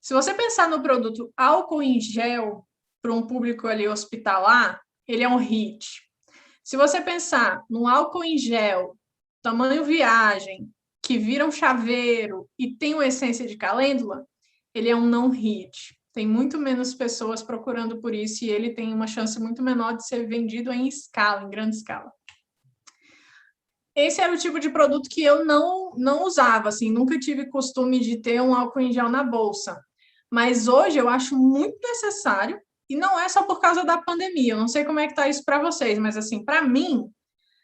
Se você pensar no produto álcool em gel para um público ali hospitalar, ele é um hit. Se você pensar no álcool em gel, tamanho viagem, que vira um chaveiro e tem uma essência de calêndula, ele é um não hit. Tem muito menos pessoas procurando por isso e ele tem uma chance muito menor de ser vendido em escala, em grande escala. Esse era o tipo de produto que eu não usava, assim, nunca tive costume de ter um álcool em gel na bolsa. Mas hoje eu acho muito necessário, e não é só por causa da pandemia, eu não sei como é que está isso para vocês, mas assim, para mim,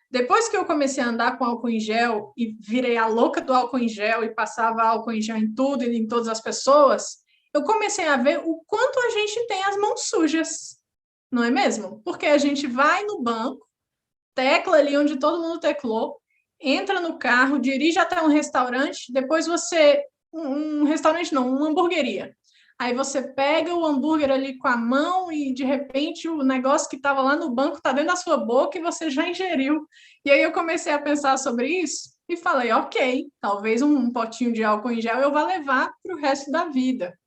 depois que eu comecei a andar com álcool em gel e virei a louca do álcool em gel e passava álcool em gel em tudo e em todas as pessoas, eu comecei a ver o quanto a gente tem as mãos sujas, não é mesmo? Porque a gente vai no banco, tecla ali onde todo mundo teclou, entra no carro, dirige até um restaurante, depois você... Um restaurante não, uma hamburgueria. Aí você pega o hambúrguer ali com a mão e, de repente, o negócio que estava lá no banco está dentro da sua boca e você já ingeriu. E aí eu comecei a pensar sobre isso e falei, ok, talvez um potinho de álcool em gel eu vá levar para o resto da vida.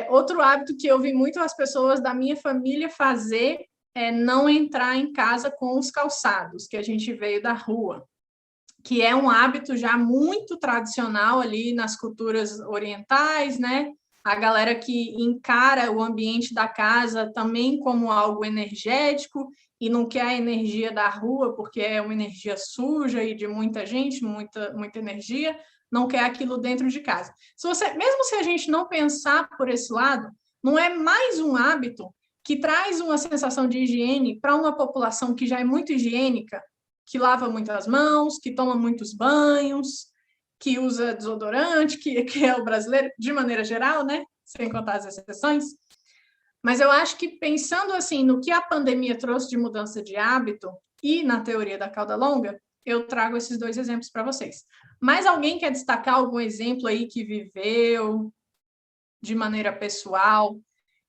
Outro hábito que eu vi muito as pessoas da minha família fazer é não entrar em casa com os calçados, que a gente veio da rua, que é um hábito já muito tradicional ali nas culturas orientais, né? A galera que encara o ambiente da casa também como algo energético e não quer a energia da rua, porque é uma energia suja e de muita gente, muita energia, não quer aquilo dentro de casa. Mesmo se a gente não pensar por esse lado, não é mais um hábito que traz uma sensação de higiene para uma população que já é muito higiênica, que lava muitas mãos, que toma muitos banhos, que usa desodorante, que é o brasileiro, de maneira geral, né? Sem contar as exceções. Mas eu acho que, pensando assim no que a pandemia trouxe de mudança de hábito e na teoria da cauda longa, eu trago esses dois exemplos para vocês. Mas alguém quer destacar algum exemplo aí que viveu de maneira pessoal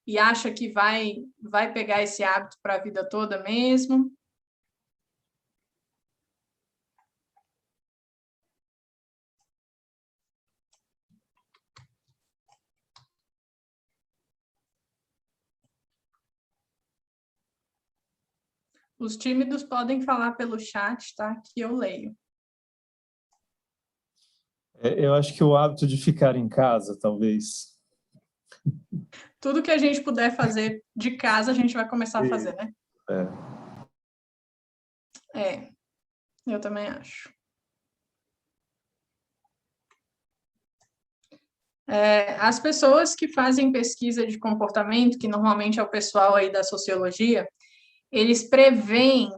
e acha que vai pegar esse hábito para a vida toda mesmo? Os tímidos podem falar pelo chat, tá? Que eu leio.
Eu acho que o hábito de ficar em casa, talvez.
Tudo que a gente puder fazer de casa, a gente vai começar a fazer, né? Eu também acho. As pessoas que fazem pesquisa de comportamento, que normalmente é o pessoal aí da sociologia, eles preveem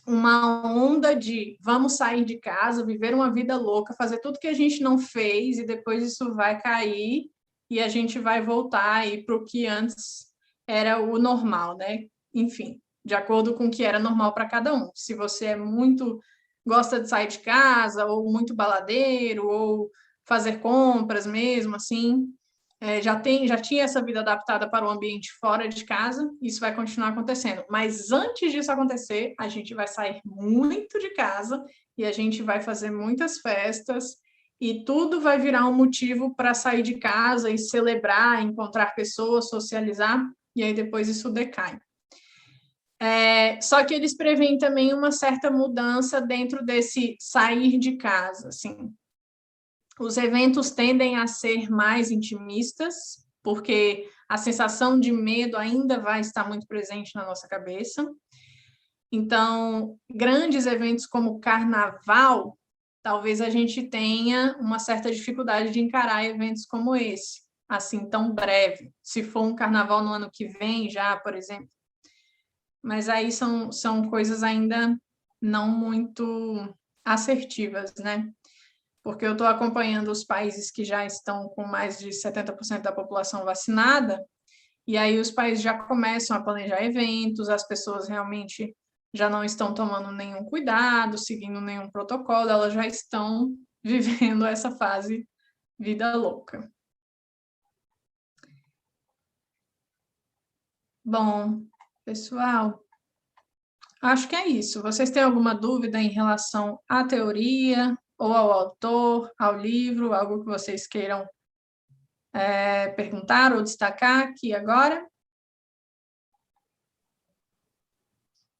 uma onda de vamos sair de casa, viver uma vida louca, fazer tudo que a gente não fez e depois isso vai cair e a gente vai voltar aí para o que antes era o normal, né? Enfim, de acordo com o que era normal para cada um. Se você gosta de sair de casa, ou muito baladeiro, ou fazer compras mesmo, assim, já tinha essa vida adaptada para o ambiente fora de casa, isso vai continuar acontecendo. Mas antes disso acontecer, a gente vai sair muito de casa e a gente vai fazer muitas festas e tudo vai virar um motivo para sair de casa e celebrar, encontrar pessoas, socializar, e aí depois isso decai. Só que eles preveem também uma certa mudança dentro desse sair de casa, assim. Os eventos tendem a ser mais intimistas, porque a sensação de medo ainda vai estar muito presente na nossa cabeça. Então, grandes eventos como carnaval, talvez a gente tenha uma certa dificuldade de encarar eventos como esse, assim, tão breve. Se for um carnaval no ano que vem já, por exemplo. Mas aí são coisas ainda não muito assertivas, né? Porque eu estou acompanhando os países que já estão com mais de 70% da população vacinada, e aí os países já começam a planejar eventos, as pessoas realmente já não estão tomando nenhum cuidado, seguindo nenhum protocolo, elas já estão vivendo essa fase vida louca. Bom, pessoal, acho que é isso. Vocês têm alguma dúvida em relação à teoria, ou ao autor, ao livro, algo que vocês queiram perguntar ou destacar aqui agora?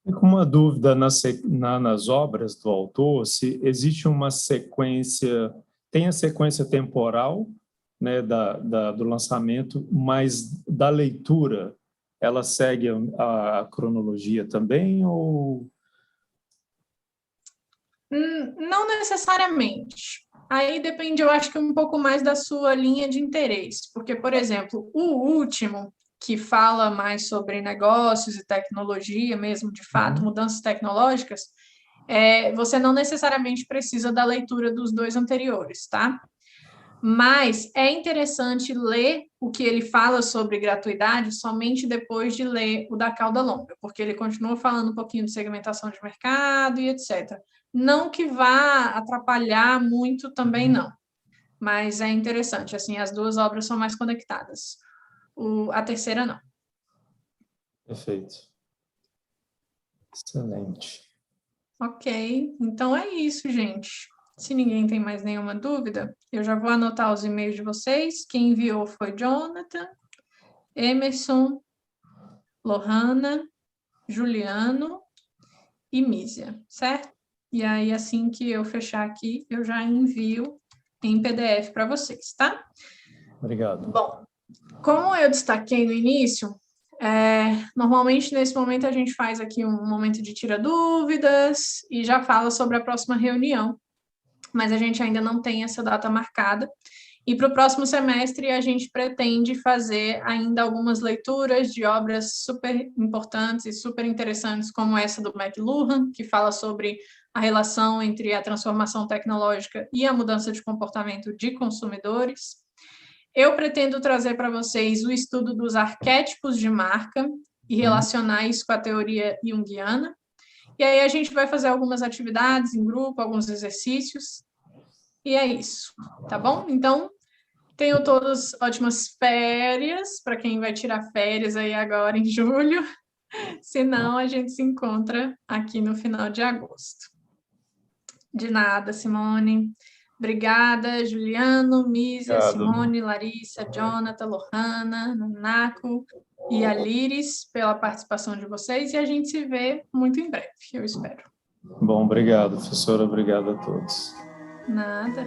Com uma dúvida nas obras do autor, se existe uma sequência, tem a sequência temporal, né, do lançamento, mas da leitura, ela segue a cronologia também, ou...
Não necessariamente. Aí depende, eu acho que um pouco mais da sua linha de interesse, porque, por exemplo, o último, que fala mais sobre negócios e tecnologia mesmo, de fato, mudanças tecnológicas, você não necessariamente precisa da leitura dos dois anteriores, tá? Mas é interessante ler o que ele fala sobre gratuidade somente depois de ler o da cauda longa, porque ele continua falando um pouquinho de segmentação de mercado e etc. Não que vá atrapalhar muito também, não. Mas é interessante, assim, as duas obras são mais conectadas. A terceira, não.
Perfeito. Excelente.
Ok, então é isso, gente. Se ninguém tem mais nenhuma dúvida, eu já vou anotar os e-mails de vocês. Quem enviou foi Jonathan, Emerson, Lohana, Juliano e Mísia, certo? E aí, assim que eu fechar aqui, eu já envio em PDF para vocês, tá?
Obrigado.
Bom, como eu destaquei no início, normalmente nesse momento a gente faz aqui um momento de tira dúvidas e já fala sobre a próxima reunião, mas a gente ainda não tem essa data marcada. E para o próximo semestre a gente pretende fazer ainda algumas leituras de obras super importantes e super interessantes, como essa do McLuhan, que fala sobre a relação entre a transformação tecnológica e a mudança de comportamento de consumidores. Eu pretendo trazer para vocês o estudo dos arquétipos de marca e relacionar isso com a teoria junguiana. E aí a gente vai fazer algumas atividades em grupo, alguns exercícios. E é isso, tá bom? Então, tenham todos ótimas férias, para quem vai tirar férias aí agora em julho. Se não, a gente se encontra aqui no final de agosto. De nada, Simone. Obrigada, Juliano, Mísia, Simone, Larissa, Jonathan, Lohana, Nanaco e a Liris pela participação de vocês, e a gente se vê muito em breve, eu espero.
Bom, obrigado, professora. Obrigado a todos.
Nada.